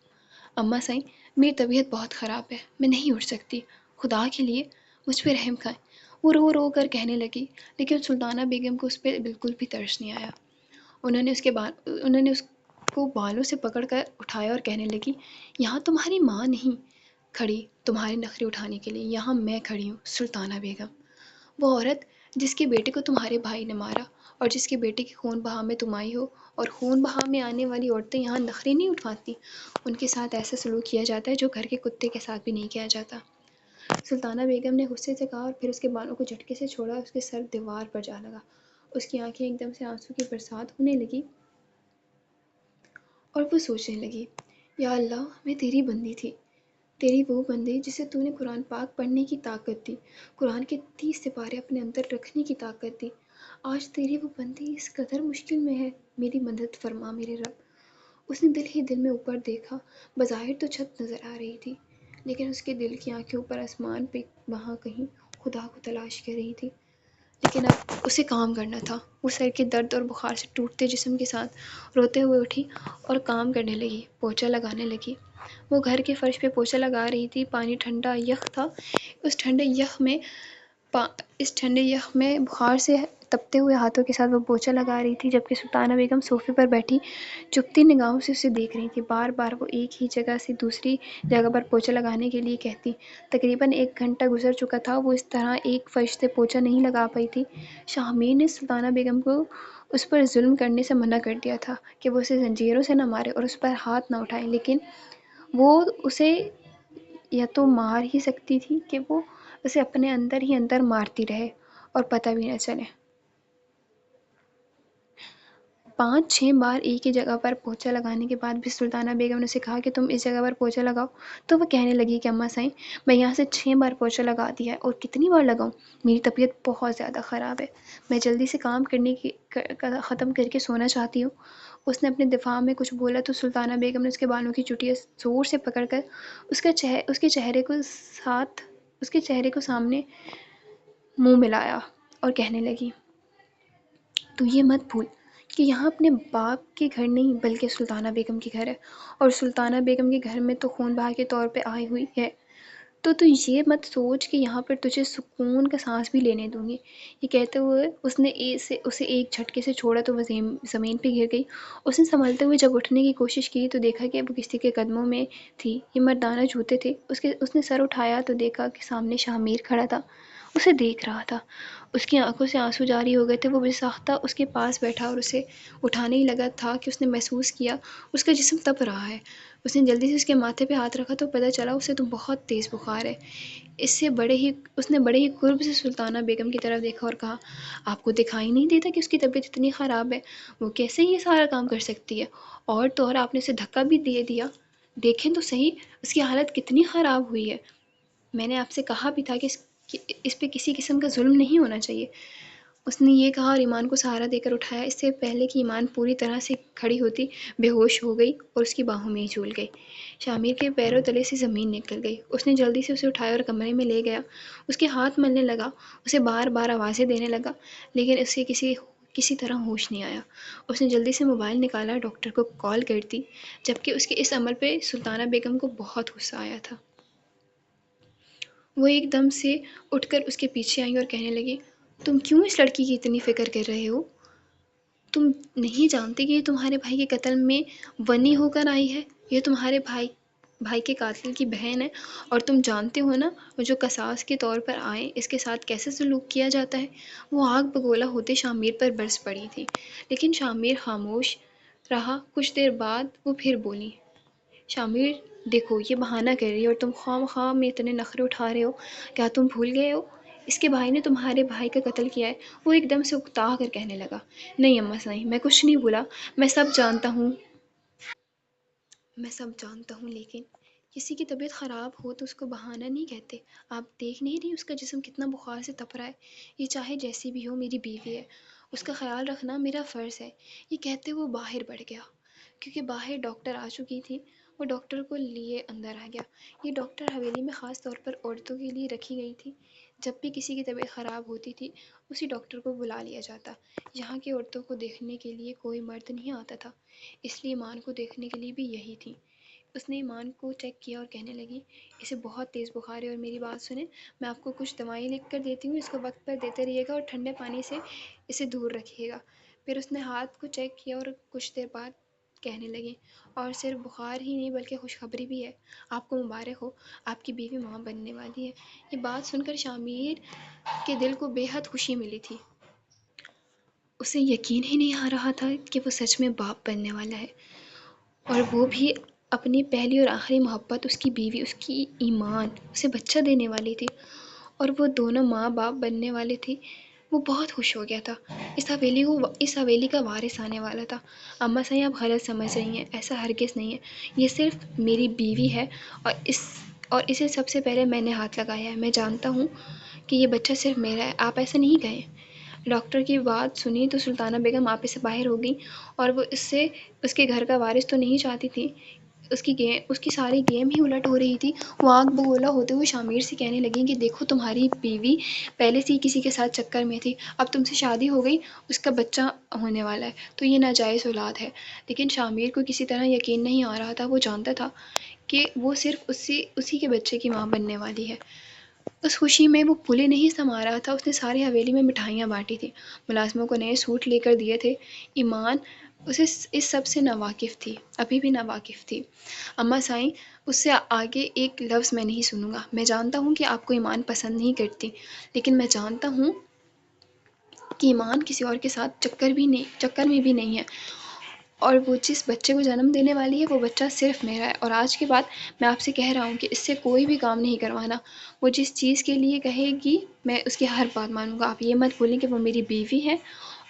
اماں سائیں، میری طبیعت بہت خراب ہے، میں نہیں اٹھ سکتی، خدا کے لیے مجھ پہ رحم کھائیں، وہ رو رو کر کہنے لگی۔ لیکن سلطانہ بیگم کو اس پہ بالکل بھی ترس نہیں آیا۔ انہوں نے اس کو بالوں سے پکڑ کر اٹھایا اور کہنے لگی، یہاں تمہاری ماں نہیں کھڑی تمہارے نخرے اٹھانے کے لیے، یہاں میں کھڑی ہوں، سلطانہ بیگم، وہ عورت جس کے بیٹے کو تمہارے بھائی نے مارا اور جس کے بیٹے کی خون بہا میں تم آئی ہو۔ اور خون بہا میں آنے والی عورتیں یہاں نخرے نہیں اٹھاتی، ان کے ساتھ ایسا سلوک کیا جاتا ہے جو گھر کے کتے کے ساتھ بھی نہیں کیا جاتا۔ سلطانہ بیگم نے غصے سے کہا اور پھر اس کے بالوں کو جھٹکے سے چھوڑا۔ اس کے سر دیوار پر جا لگا، اس کی آنکھیں ایک دم سے آنسو کی برسات ہونے لگی اور وہ سوچنے لگی، یا اللہ، میں تیری بندی تھی، تیری وہ بندی جسے تو نے قرآن پاک پڑھنے کی طاقت دی، قرآن کے 30 سپارے اپنے اندر رکھنے کی طاقت دی۔ آج تیری وہ بندی اس قدر مشکل میں ہے، میری مدد فرما میرے رب۔ اس نے دل ہی دل میں اوپر دیکھا، بظاہر تو چھت نظر آ رہی تھی، لیکن اس کے دل کی آنکھیں اوپر آسمان پہ وہاں کہیں خدا کو تلاش کر رہی تھی۔ لیکن اب اسے کام کرنا تھا۔ وہ سر کے درد اور بخار سے ٹوٹتے جسم کے ساتھ روتے ہوئے اٹھی اور کام کرنے لگی، پوچھا لگانے لگی۔ وہ گھر کے فرش پہ پوچھا لگا رہی تھی، پانی ٹھنڈا یخ تھا، اس ٹھنڈے یخ میں بخار سے تپتے ہوئے ہاتھوں کے ساتھ وہ پوچھا لگا رہی تھی، جبکہ سلطانہ بیگم صوفے پر بیٹھی چپتی نگاہوں سے اسے دیکھ رہی تھی۔ بار بار وہ ایک ہی جگہ سے دوسری جگہ پر پوچھا لگانے کے لیے کہتی۔ تقریباً 1 گھنٹہ گزر چکا تھا، وہ اس طرح ایک فرش سے پوچھا نہیں لگا پائی تھی۔ شاہمیر نے سلطانہ بیگم کو اس پر ظلم کرنے سے منع کر دیا تھا کہ وہ اسے زنجیروں سے نہ مارے اور اس پر ہاتھ نہ اٹھائے، لیکن وہ اسے یا تو مار ہی سکتی تھی کہ وہ اسے اپنے اندر ہی اندر مارتی رہے اور پتہ بھی نہ چلے۔ 5-6 بار ایک ہی جگہ پر پوچھا لگانے کے بعد بھی سلطانہ بیگم نے اسے کہا کہ تم اس جگہ پر پوچھا لگاؤ، تو وہ کہنے لگی کہ اماں سائیں، میں یہاں سے 6 بار پوچھا لگا دیا ہے، اور کتنی بار لگاؤں، میری طبیعت بہت زیادہ خراب ہے، میں جلدی سے کام ختم کر کے سونا چاہتی ہوں۔ اس نے اپنے دفاع میں کچھ بولا تو سلطانہ بیگم نے اس کے بالوں کی چٹیاں زور سے پکڑ کر اس کے چہرے کو سامنے منہ ملایا اور کہنے لگی، تو یہ مت بھول کہ یہاں اپنے باپ کے گھر نہیں بلکہ سلطانہ بیگم کے گھر ہے، اور سلطانہ بیگم کے گھر میں تو خون بہا کے طور پہ آئی ہوئی ہے، تو یہ مت سوچ کہ یہاں پر تجھے سکون کا سانس بھی لینے دوں گی۔ یہ کہتے ہوئے اس نے اسے ایک جھٹکے سے چھوڑا تو وہ زمین پہ گر گئی۔ اس نے سنبھلتے ہوئے جب اٹھنے کی کوشش کی تو دیکھا کہ وہ کسی کے قدموں میں تھی، یہ مردانہ جوتے تھے۔ اس نے سر اٹھایا تو دیکھا کہ سامنے شاہمیر کھڑا تھا۔ اسے دیکھ رہا تھا۔ اس کی آنکھوں سے آنسو جاری ہو گئے تھے۔ وہ بے ساختہ اس کے پاس بیٹھا اور اسے اٹھانے ہی لگا تھا کہ اس نے محسوس کیا اس کا جسم تپ رہا ہے۔ اس نے جلدی سے اس کے ماتھے پہ ہاتھ رکھا تو پتہ چلا اسے تو بہت تیز بخار ہے۔ اس نے بڑے ہی قرب سے سلطانہ بیگم کی طرف دیکھا اور کہا، آپ کو دکھائی نہیں دیتا کہ اس کی طبیعت اتنی خراب ہے؟ وہ کیسے یہ سارا کام کر سکتی ہے؟ اور تو اور آپ نے اسے دھکا بھی دے دیا۔ دیکھیں تو صحیح اس کی حالت کتنی خراب ہوئی ہے۔ میں نے آپ سے کہا بھی تھا کہ اس پہ کسی قسم کا ظلم نہیں ہونا چاہیے۔ اس نے یہ کہا اور ایمان کو سہارا دے کر اٹھایا۔ اس سے پہلے کہ ایمان پوری طرح سے کھڑی ہوتی بے ہوش ہو گئی اور اس کی باہوں میں ہی جھول گئی۔ شامیر کے پیروں تلے سے زمین نکل گئی۔ اس نے جلدی سے اسے اٹھایا اور کمرے میں لے گیا۔ اس کے ہاتھ ملنے لگا، اسے بار بار آوازیں دینے لگا، لیکن اسے کسی طرح ہوش نہیں آیا۔ اس نے جلدی سے موبائل نکالا، ڈاکٹر کو کال کر دی، جبکہ اس کے اس عمل پہ سلطانہ بیگم کو بہت غصہ آیا تھا۔ وہ ایک دم سے اٹھ کر اس کے پیچھے آئیں اور کہنے لگی، تم کیوں اس لڑکی کی اتنی فکر کر رہے ہو؟ تم نہیں جانتے کہ یہ تمہارے بھائی کے قتل میں ونی ہو کر آئی ہے؟ یہ تمہارے بھائی کے قاتل کی بہن ہے، اور تم جانتے ہو نا وہ جو قصاص کے طور پر آئے اس کے ساتھ کیسے سلوک کیا جاتا ہے؟ وہ آگ بگولا ہوتے شامیر پر برس پڑی تھی، لیکن شامیر خاموش رہا۔ کچھ دیر بعد وہ پھر بولی، شامیر دیکھو یہ بہانہ کر رہی ہے اور تم خواہ مخواہ میں اتنے نخرے اٹھا رہے ہو۔ کیا تم بھول گئے ہو اس کے بھائی نے تمہارے بھائی کا قتل کیا ہے؟ وہ ایک دم سے اکتا کر کہنے لگا، نہیں اماں نہیں، میں کچھ نہیں بولا، میں سب جانتا ہوں، لیکن کسی کی طبیعت خراب ہو تو اس کو بہانہ نہیں کہتے۔ آپ دیکھ نہیں رہی اس کا جسم کتنا بخار سے تپ رہا ہے؟ یہ چاہے جیسی بھی ہو میری بیوی ہے، اس کا خیال رکھنا میرا فرض ہے۔ یہ کہتے وہ باہر بڑھ گیا، کیونکہ باہر ڈاکٹر آ چکی تھی۔ وہ ڈاکٹر کو لیے اندر آ گیا۔ یہ ڈاکٹر حویلی میں خاص طور پر عورتوں کے لیے رکھی گئی تھی۔ جب بھی کسی کی طبیعت خراب ہوتی تھی اسی ڈاکٹر کو بلا لیا جاتا۔ یہاں کی عورتوں کو دیکھنے کے لیے کوئی مرد نہیں آتا تھا، اس لیے ایمان کو دیکھنے کے لیے بھی یہی تھی۔ اس نے ایمان کو چیک کیا اور کہنے لگی، اسے بہت تیز بخار ہے اور میری بات سنیں، میں آپ کو کچھ دوائیں لکھ کر دیتی ہوں، اس کو وقت پر دیتے رہیے گا اور ٹھنڈے پانی سے اسے دور رکھیے گا۔ پھر اس نے ہاتھ کو چیک کیا اور کچھ دیر بعد کہنے لگی، اور صرف بخار ہی نہیں بلکہ خوشخبری بھی ہے، آپ کو مبارک ہو، آپ کی بیوی ماں بننے والی ہے۔ یہ بات سن کر شامیر کے دل کو بے حد خوشی ملی تھی۔ اسے یقین ہی نہیں آ رہا تھا کہ وہ سچ میں باپ بننے والا ہے، اور وہ بھی اپنی پہلی اور آخری محبت، اس کی بیوی، اس کی ایمان اسے بچہ دینے والی تھی، اور وہ دونوں ماں باپ بننے والے تھے۔ وہ بہت خوش ہو گیا تھا۔ اس حویلی کا وارث آنے والا تھا۔ اماں صحیح آپ غلط سمجھ رہی ہیں، ایسا ہرگز نہیں ہے، یہ صرف میری بیوی ہے، اور اسے سب سے پہلے میں نے ہاتھ لگایا ہے۔ میں جانتا ہوں کہ یہ بچہ صرف میرا ہے، آپ ایسا نہیں کہیں۔ ڈاکٹر کی بات سنی تو سلطانہ بیگم آپے سے باہر ہو گئی، اور وہ اس کے گھر کا وارث تو نہیں چاہتی تھی۔ اس کی ساری گیم ہی الٹ ہو رہی تھی۔ وہ آگ بگولا ہوتے ہوئے شامیر سے کہنے لگیں کہ دیکھو تمہاری بیوی پہلے سے ہی کسی کے ساتھ چکر میں تھی، اب تم سے شادی ہو گئی، اس کا بچہ ہونے والا ہے، تو یہ ناجائز اولاد ہے۔ لیکن شامیر کو کسی طرح یقین نہیں آ رہا تھا۔ وہ جانتا تھا کہ وہ صرف اسی کے بچے کی ماں بننے والی ہے۔ اس خوشی میں وہ پھولے نہیں سما رہا تھا۔ اس نے ساری حویلی میں مٹھائیاں بانٹی تھیں، ملازموں کو نئے سوٹ لے کر دیے تھے۔ ایمان اسے اس سب سے ناواقف تھی، ابھی بھی ناواقف تھی۔ اماں سائیں، اس سے آگے ایک لفظ میں نہیں سنوں گا۔ میں جانتا ہوں کہ آپ کو ایمان پسند نہیں کرتی، لیکن میں جانتا ہوں کہ ایمان کسی اور کے ساتھ چکر میں بھی نہیں ہے، اور وہ جس بچے کو جنم دینے والی ہے وہ بچہ صرف میرا ہے، اور آج کے بعد میں آپ سے کہہ رہا ہوں کہ اس سے کوئی بھی کام نہیں کروانا۔ وہ جس چیز کے لیے کہے گی میں اس کی ہر بات مانوں گا۔ آپ یہ مت بھولیں کہ وہ میری بیوی ہے،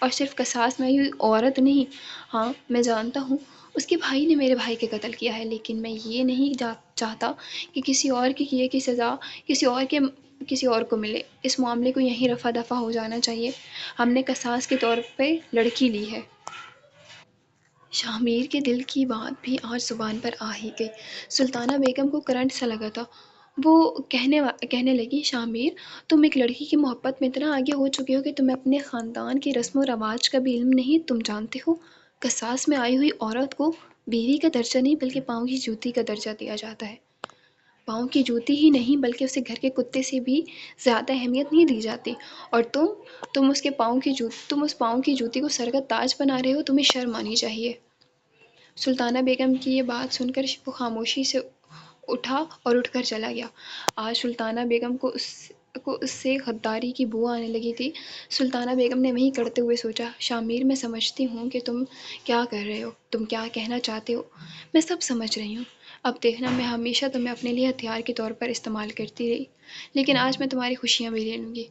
اور صرف قصاص میں ہی عورت نہیں۔ ہاں میں جانتا ہوں اس کے بھائی نے میرے بھائی کے قتل کیا ہے، لیکن میں یہ نہیں چاہتا کہ کسی اور کے کیے کی سزا کسی اور کو ملے۔ اس معاملے کو یہیں رفع دفع ہو جانا چاہیے۔ ہم نے قصاص کے طور پہ لڑکی لی ہے۔ شامیر کے دل کی بات بھی آج زبان پر آ ہی گئی۔ سلطانہ بیگم کو کرنٹ سا لگا تھا۔ وہ کہنے لگی، شامیر تم ایک لڑکی کی محبت میں اتنا آگے ہو چکے ہو کہ تمہیں اپنے خاندان کی رسم و رواج کا بھی علم نہیں۔ تم جانتے ہو قصاص میں آئی ہوئی عورت کو بیوی کا درجہ نہیں بلکہ پاؤں کی جوتی کا درجہ دیا جاتا ہے۔ پاؤں کی جوتی ہی نہیں بلکہ اسے گھر کے کتے سے بھی زیادہ اہمیت نہیں دی جاتی، اور تم اس پاؤں کی جوتی کو سر کا تاج بنا رہے ہو، تمہیں شرم آنی چاہیے۔ سلطانہ بیگم کی یہ بات سن کر وہ خاموشی سے اٹھا اور اٹھ کر چلا گیا۔ آج سلطانہ بیگم کو کو اس سے غداری کی بو آنے لگی تھی۔ سلطانہ بیگم نے وہیں کرتے ہوئے سوچا، شامیر میں سمجھتی ہوں کہ تم کیا کر رہے ہو، تم کیا کہنا چاہتے ہو، میں سب سمجھ رہی ہوں۔ اب دیکھنا، میں ہمیشہ تمہیں اپنے لیے ہتھیار کے طور پر استعمال کرتی رہی، لیکن آج میں تمہاری خوشیاں بھی لے لوں گی۔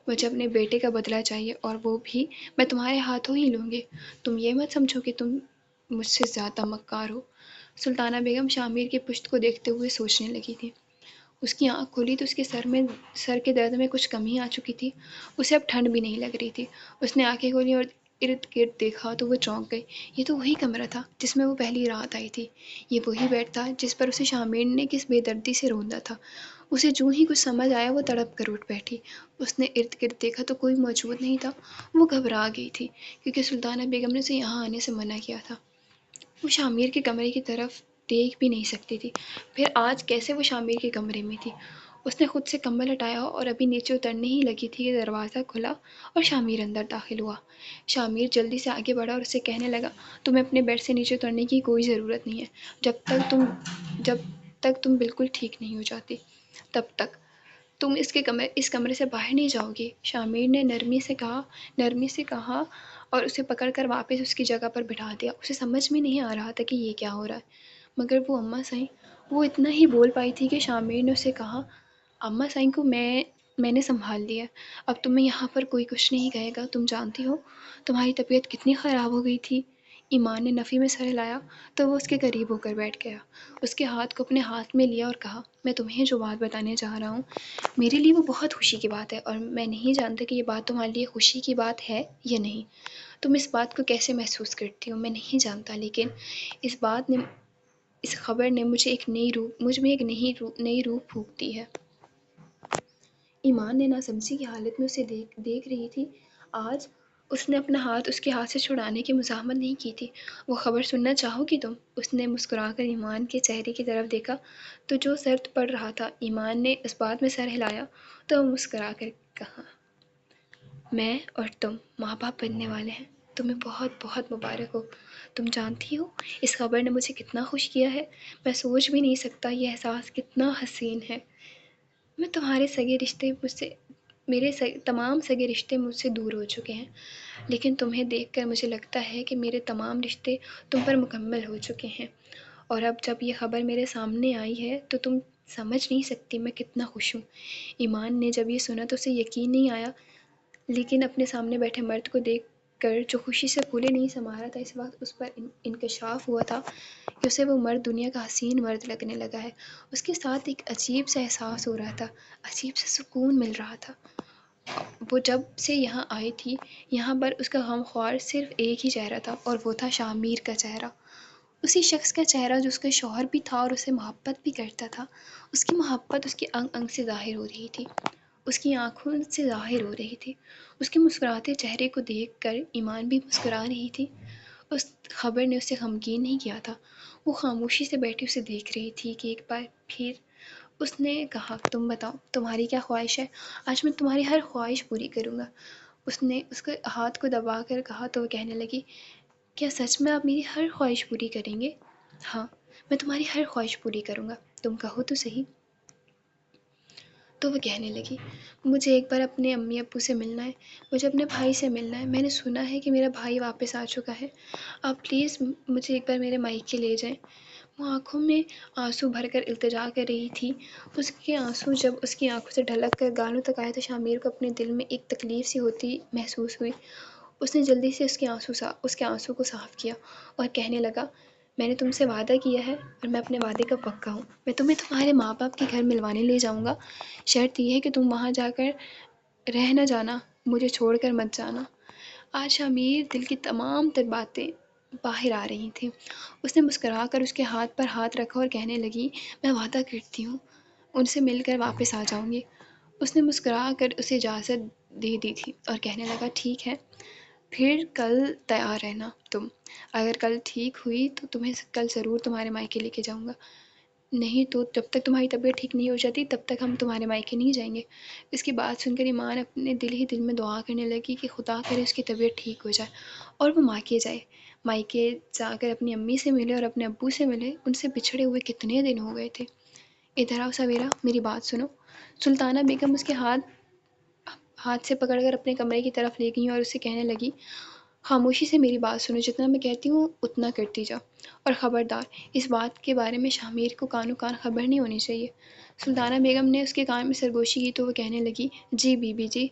مجھے اپنے بیٹے کا بدلہ چاہیے، اور وہ بھی میں تمہارے ہاتھوں ہی لوں گی۔ تم یہ مت سمجھو کہ تم مجھ سے زیادہ مکار ہو۔ سلطانہ بیگم شامیر کی پشت کو دیکھتے ہوئے سوچنے لگی تھی۔ اس کی آنکھ کھلی تو اس کے سر کے درد میں کچھ کمی آ چکی تھی۔ اسے اب ٹھنڈ بھی نہیں لگ رہی تھی۔ اس نے آنکھیں کھولی اور ارد گرد دیکھا تو وہ چونک گئی۔ یہ تو وہی کمرہ تھا جس میں وہ پہلی رات آئی تھی۔ یہ وہی بیڈ تھا جس پر اسے شامیر نے کس بے دردی سے روندا تھا۔ اسے جوں ہی کچھ سمجھ آیا وہ تڑپ کر اٹھ بیٹھی۔ اس نے ارد گرد دیکھا تو کوئی موجود نہیں تھا۔ وہ گھبرا گئی تھی کیونکہ سلطانہ بیگم نے اسے یہاں آنے سے منع کیا تھا۔ وہ شامیر کے کمرے کی طرف دیکھ بھی نہیں سکتی تھی، پھر آج کیسے وہ شامیر کے کمرے میں تھی؟ اس نے خود سے کمبل ہٹایا اور ابھی نیچے اترنے ہی لگی تھی کہ دروازہ کھلا اور شامیر اندر داخل ہوا۔ شامیر جلدی سے آگے بڑھا اور اسے کہنے لگا، تمہیں اپنے بیڈ سے نیچے اترنے کی کوئی ضرورت نہیں ہے۔ جب تک تم بالکل ٹھیک نہیں ہو جاتی، تب تک تم اس کمرے سے باہر نہیں جاؤ گی۔ شامیر نے نرمی سے کہا اور اسے پکڑ کر واپس اس کی جگہ پر بٹھا دیا۔ اسے سمجھ میں نہیں آ رہا تھا کہ یہ کیا ہو رہا ہے، مگر وہ اماں سائیں، وہ اتنا ہی بول پائی تھی کہ شامیر نے اسے کہا، اماں سائیں کو میں نے سنبھال لیا، اب تمہیں یہاں پر کوئی کچھ نہیں کہے گا۔ تم جانتی ہو تمہاری طبیعت کتنی خراب ہو گئی تھی؟ ایمان نے نفی میں سر ہلایا تو وہ اس کے قریب ہو کر بیٹھ گیا۔ اس کے ہاتھ کو اپنے ہاتھ میں لیا اور کہا، میں تمہیں جو بات بتانے چاہ رہا ہوں میرے لیے وہ بہت خوشی کی بات ہے، اور میں نہیں جانتا کہ یہ بات تمہارے لیے خوشی کی بات ہے یا نہیں۔ تم اس بات کو کیسے محسوس کرتی ہو میں نہیں جانتا، لیکن اس خبر نے مجھ میں ایک نئی روح پھونک دی ہے۔ ایمان نے ناسمجھی کی حالت میں اسے دیکھ رہی تھی۔ آج اس نے اپنا ہاتھ اس کے ہاتھ سے چھڑانے کی مزاحمت نہیں کی تھی۔ وہ خبر سننا چاہو گی تم؟ اس نے مسکرا کر ایمان کے چہرے کی طرف دیکھا تو جو سرد پڑ رہا تھا۔ ایمان نے اس بات میں سر ہلایا تو وہ مسکرا کر کہا، میں اور تم ماں باپ بننے والے ہیں، تمہیں بہت بہت مبارک ہو۔ تم جانتی ہو اس خبر نے مجھے کتنا خوش کیا ہے، میں سوچ بھی نہیں سکتا یہ احساس کتنا حسین ہے۔ میں تمہارے تمام سگے رشتے مجھ سے دور ہو چکے ہیں، لیکن تمہیں دیکھ کر مجھے لگتا ہے کہ میرے تمام رشتے تم پر مکمل ہو چکے ہیں، اور اب جب یہ خبر میرے سامنے آئی ہے تو تم سمجھ نہیں سکتی میں کتنا خوش ہوں۔ ایمان نے جب یہ سنا تو اسے یقین نہیں آیا، لیکن اپنے سامنے بیٹھے مرد کو دیکھ کر جو خوشی سے پھولے نہیں سما رہا تھا، اس وقت اس پر انکشاف ہوا تھا کہ اسے وہ مرد دنیا کا حسین مرد لگنے لگا ہے۔ اس کے ساتھ ایک عجیب سا احساس ہو رہا تھا، عجیب سا سکون مل رہا تھا۔ وہ جب سے یہاں آئی تھی، یہاں پر اس کا غمخوار صرف ایک ہی چہرہ تھا، اور وہ تھا شامیر کا چہرہ، اسی شخص کا چہرہ جو اس کا شوہر بھی تھا اور اسے محبت بھی کرتا تھا۔ اس کی محبت اس کے انگ انگ سے ظاہر ہو رہی تھی، اس کی آنکھوں سے ظاہر ہو رہی تھی۔ اس کے مسکراتے چہرے کو دیکھ کر ایمان بھی مسکرا رہی تھی۔ اس خبر نے اسے غمگین نہیں کیا تھا۔ وہ خاموشی سے بیٹھی اسے دیکھ رہی تھی کہ ایک بار پھر اس نے کہا، تم بتاؤ تمہاری کیا خواہش ہے؟ آج میں تمہاری ہر خواہش پوری کروں گا۔ اس نے اس کے ہاتھ کو دبا کر کہا تو وہ کہنے لگی، کیا سچ میں آپ میری ہر خواہش پوری کریں گے؟ ہاں، میں تمہاری ہر خواہش پوری کروں گا، تم کہو تو صحیح۔ تو وہ کہنے لگی، مجھے ایک بار اپنے امی ابو سے ملنا ہے، مجھے اپنے بھائی سے ملنا ہے، میں نے سنا ہے کہ میرا بھائی واپس آ چکا ہے، آپ پلیز مجھے ایک بار میرے مائکے لے جائیں۔ وہ آنکھوں میں آنسو بھر کر التجا کر رہی تھی۔ اس کے آنسو جب اس کی آنکھوں سے ڈھلک کر گالوں تک آئے تو شامیر کو اپنے دل میں ایک تکلیف سی ہوتی محسوس ہوئی۔ اس نے جلدی سے اس کے آنسو کو صاف کیا اور کہنے لگا، میں نے تم سے وعدہ کیا ہے اور میں اپنے وعدے کا پکا ہوں، میں تمہیں تمہارے ماں باپ کے گھر ملوانے لے جاؤں گا، شرط یہ ہے کہ تم وہاں جا کر رہ نہ جانا، مجھے چھوڑ کر مت جانا۔ آج شامیر دل کی تمام تر باتیں باہر آ رہی تھیں۔ اس نے مسکرا کر اس کے ہاتھ پر ہاتھ رکھا اور کہنے لگی، میں وعدہ کرتی ہوں ان سے مل کر واپس آ جاؤں گی۔ اس نے مسکرا کر اسے اجازت دے دی تھی اور کہنے لگا، ٹھیک ہے، پھر کل تیار رہنا تم، اگر کل ٹھیک ہوئی تو تمہیں کل ضرور تمہارے مائکے لے کے جاؤں گا، نہیں تو جب تک تمہاری طبیعت ٹھیک نہیں ہو جاتی تب تک ہم تمہارے مائکے نہیں جائیں گے۔ اس کی بات سن کر ایمان اپنے دل ہی دل میں دعا کرنے لگی کہ خدا کرے اس کی طبیعت ٹھیک ہو جائے اور وہ مائکے جائے، مائکے جا کر اپنی امی سے ملے اور اپنے ابو سے ملے، ان سے بچھڑے ہوئے کتنے دن ہو گئے تھے۔ ادھر آؤ سویرا، میری بات سنو۔ سلطانہ بیگم اس کے ہاتھ ہاتھ سے پکڑ کر اپنے کمرے کی طرف لے گئیں اور اسے کہنے لگی، خاموشی سے میری بات سنو، جتنا میں کہتی ہوں اتنا کرتی جا، اور خبردار اس بات کے بارے میں شامیر کو کانوں کان خبر نہیں ہونی چاہیے۔ سلطانہ بیگم نے اس کے کان میں سرگوشی کی تو وہ کہنے لگی، جی بی بی جی،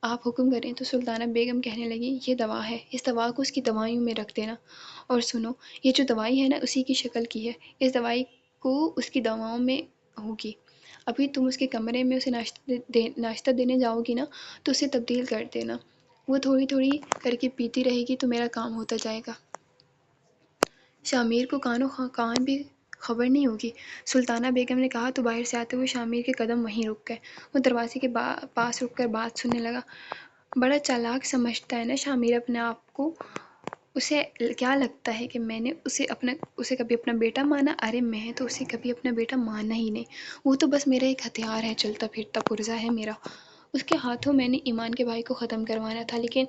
آپ حکم کریں۔ تو سلطانہ بیگم کہنے لگی، یہ دوا ہے، اس دوا کو اس کی دوائیوں میں رکھ دینا، اور سنو، یہ جو دوائی ہے نا اسی کی شکل کی ہے، اس دوائی کو اس کی دواؤں میں ہوگی، ابھی تم اس کے کمرے میں اسے ناشتہ دینے جاؤ گی نا تو اسے تبدیل کر دینا، وہ تھوڑی تھوڑی کر کے پیتی رہے گی تو میرا کام ہوتا جائے گا۔ شامیر کو کانوں کان بھی خبر نہیں ہوگی۔ سلطانہ بیگم نے کہا تو باہر سے آتے ہوئے شامیر کے قدم وہیں رک گئے۔ وہ دروازے کے پاس رک کر بات سننے لگا۔ بڑا چالاک سمجھتا ہے نا شامیر اپنے آپ کو، اسے کیا لگتا ہے کہ میں نے اسے کبھی اپنا بیٹا مانا؟ ارے میں تو اسے کبھی اپنا بیٹا مانا ہی نہیں، وہ تو بس میرا ایک ہتھیار ہے، چلتا پھرتا پرزا ہے میرا۔ اس کے ہاتھوں میں نے ایمان کے بھائی کو ختم کروانا تھا، لیکن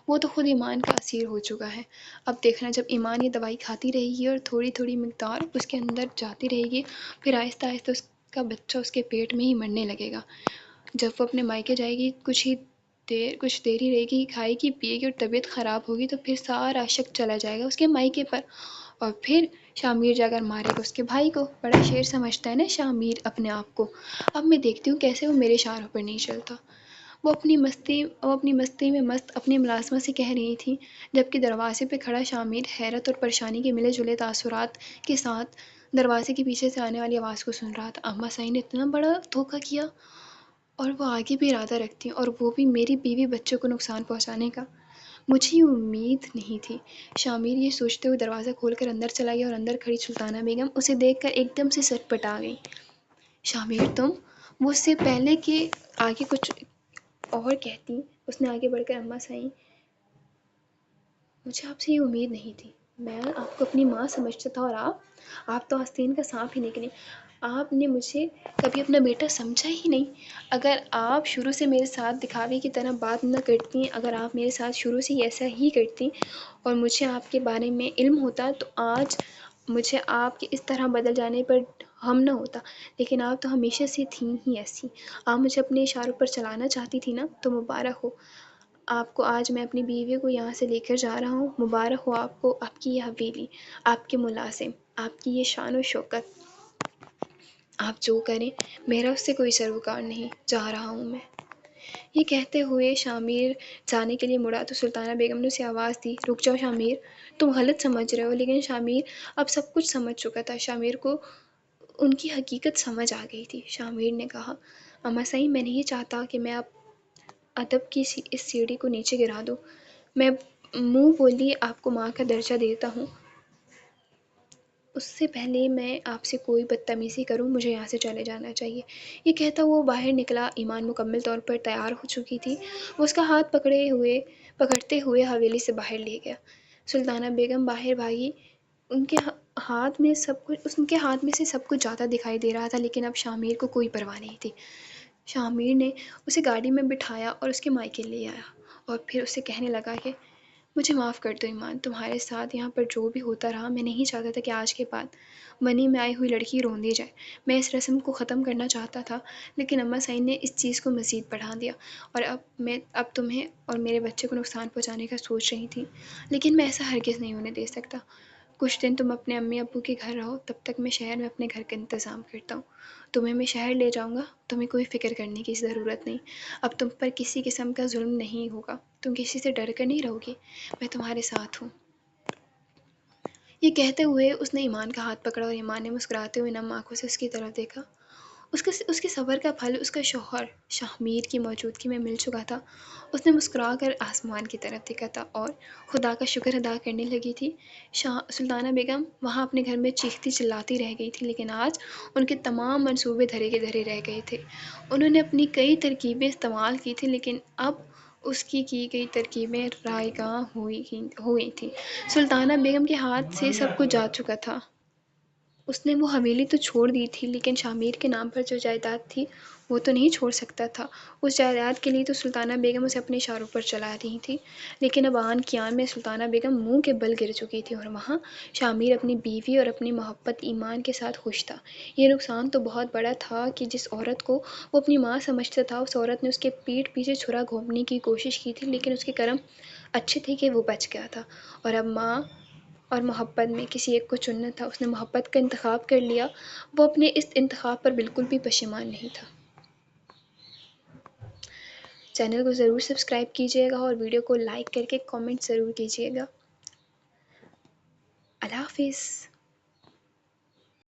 وہ تو خود ایمان کا اسیر ہو چکا ہے۔ اب دیکھنا، جب ایمان یہ دوائی کھاتی رہے گی اور تھوڑی تھوڑی مقدار اس کے اندر جاتی رہے گی، پھر آہستہ آہستہ اس کا بچہ اس کے پیٹ میں ہی مرنے لگے گا۔ جب وہ اپنے مائکے جائے گی، کچھ دیر ہی رہے گی، کھائے گی پیے گی اور طبیعت خراب ہوگی تو پھر سارا شک چلا جائے گا اس کے مائکے پر، اور پھر شامیر جا کر مارے گا اس کے بھائی کو۔ بڑا شیر سمجھتا ہے نا شامیر اپنے آپ کو۔ اب میں دیکھتی ہوں کیسے وہ میرے اشاروں پر نہیں چلتا۔ وہ اپنی مستی میں مست اپنی ملازمت سے کہہ رہی تھی، جبکہ دروازے پہ کھڑا شامیر حیرت اور پریشانی کے ملے جلے تاثرات کے ساتھ دروازے کے پیچھے سے آنے والی آواز کو سن رہا تھا۔ اماں سعید نے اتنا بڑا دھوکہ کیا، اور وہ آگے بھی ارادہ رکھتی ہیں، اور وہ بھی میری بیوی بچوں کو نقصان پہنچانے کا۔ مجھے یہ امید نہیں تھی۔ شامیر یہ سوچتے ہوئے دروازہ کھول کر اندر چلا گیا، اور اندر کھڑی سلطانہ بیگم اسے دیکھ کر ایک دم سے سٹپٹا گئی۔ شامیر تم! وہ اس سے پہلے کہ آگے کچھ اور کہتی، اس نے آگے بڑھ کر، اماں سعید، مجھے آپ سے یہ امید نہیں تھی، میں آپ کو اپنی ماں سمجھتا تھا، اور آپ تو آستین کا سانپ ہی نکلے۔ آپ نے مجھے کبھی اپنا بیٹا سمجھا ہی نہیں۔ اگر آپ شروع سے میرے ساتھ دکھاوے کی طرح بات نہ کرتی، اگر آپ میرے ساتھ شروع سے ایسا ہی کرتی اور مجھے آپ کے بارے میں علم ہوتا تو آج مجھے آپ کے اس طرح بدل جانے پر ہم نہ ہوتا، لیکن آپ تو ہمیشہ سے تھیں ہی ایسی۔ آپ مجھے اپنے اشاروں پر چلانا چاہتی تھی نا، تو مبارک ہو آپ کو، آج میں اپنی بیوی کو یہاں سے لے کر جا رہا ہوں۔ مبارک ہو آپ کو، آپ کی یہ حویلی، آپ کے ملازم، آپ کی یہ شان و شوکت۔ آپ جو کریں، میرا اس سے کوئی سروکار نہیں، جا رہا ہوں میں۔ یہ کہتے ہوئے شامیر جانے کے لیے مڑا تو سلطانہ بیگم نے اسے آواز دی، رک جاؤ شامیر، تم غلط سمجھ رہے ہو۔ لیکن شامیر اب سب کچھ سمجھ چکا تھا، شامیر کو ان کی حقیقت سمجھ آ گئی تھی۔ شامیر نے کہا، اماں سعید، میں نہیں چاہتا کہ میں ادب کی اس سیڑھی کو نیچے گرا دوں۔ میں منہ بولی آپ کو ماں کا درجہ دیتا ہوں، اس سے پہلے میں آپ سے کوئی بدتمیزی کروں، مجھے یہاں سے چلے جانا چاہیے۔ یہ کہتا وہ باہر نکلا۔ ایمان مکمل طور پر تیار ہو چکی تھی، وہ اس کا ہاتھ پکڑتے ہوئے حویلی سے باہر لے گیا۔ سلطانہ بیگم باہر بھاگی، ان کے ہاتھ میں سے سب کچھ جاتا دکھائی دے رہا تھا، لیکن اب شامیر کو کوئی پرواہ نہیں تھی۔ شامیر نے اسے گاڑی میں بٹھایا اور اس کے مائکے لے آیا، اور پھر اسے کہنے لگا کہ مجھے معاف کر دو ایمان، تمہارے ساتھ یہاں پر جو بھی ہوتا رہا، میں نہیں چاہتا تھا کہ آج کے بعد منی میں آئی ہوئی لڑکی روندی جائے۔ میں اس رسم کو ختم کرنا چاہتا تھا، لیکن اماں سعید نے اس چیز کو مزید بڑھا دیا، اور اب تمہیں اور میرے بچے کو نقصان پہنچانے کا سوچ رہی تھی، لیکن میں ایسا ہرگز نہیں ہونے دے سکتا۔ کچھ دن تم اپنے امی ابو کے گھر رہو، تب تک میں شہر میں اپنے گھر کا انتظام کرتا ہوں۔ تمہیں میں شہر لے جاؤں گا، تمہیں کوئی فکر کرنے کی ضرورت نہیں۔ اب تم پر کسی قسم کا ظلم نہیں ہوگا، تم کسی سے ڈر کر نہیں رہو گی، میں تمہارے ساتھ ہوں۔ یہ کہتے ہوئے اس نے ایمان کا ہاتھ پکڑا، اور ایمان نے مسکراتے ہوئے نم آنکھوں سے اس کی طرف دیکھا۔ اس کے صبر کا پھل اس کا شوہر شامیر کی موجودگی میں مل چکا تھا۔ اس نے مسکرا کر آسمان کی طرف دیکھا تھا اور خدا کا شکر ادا کرنے لگی تھی۔ سلطانہ بیگم وہاں اپنے گھر میں چیختی چلاتی رہ گئی تھی، لیکن آج ان کے تمام منصوبے دھرے کے دھرے رہ گئے تھے۔ انہوں نے اپنی کئی ترکیبیں استعمال کی تھیں، لیکن اب اس کی گئی ترکیبیں رائیگاں ہو گئی تھیں۔ سلطانہ بیگم کے ہاتھ سے سب کچھ جا چکا تھا۔ اس نے وہ حویلی تو چھوڑ دی تھی، لیکن شامیر کے نام پر جو جائیداد تھی وہ تو نہیں چھوڑ سکتا تھا۔ اس جائیداد کے لیے تو سلطانہ بیگم اسے اپنے اشاروں پر چلا رہی تھی، لیکن اب آن قیام میں سلطانہ بیگم منہ کے بل گر چکی تھی، اور وہاں شامیر اپنی بیوی اور اپنی محبت ایمان کے ساتھ خوش تھا۔ یہ نقصان تو بہت بڑا تھا کہ جس عورت کو وہ اپنی ماں سمجھتا تھا، اس عورت نے اس کے پیٹھ پیچھے چھرا گھونپنے کی کوشش کی تھی، لیکن اس کے کرم اچھے تھے کہ وہ بچ گیا تھا، اور اب ماں اور محبت میں کسی ایک کو چننا تھا۔ اس نے محبت کا انتخاب کر لیا، وہ اپنے اس انتخاب پر بالکل بھی پشیمان نہیں تھا۔ چینل کو ضرور سبسکرائب کیجیے گا اور ویڈیو کو لائک کر کے کامنٹ ضرور کیجیے گا۔ اللہ حافظ۔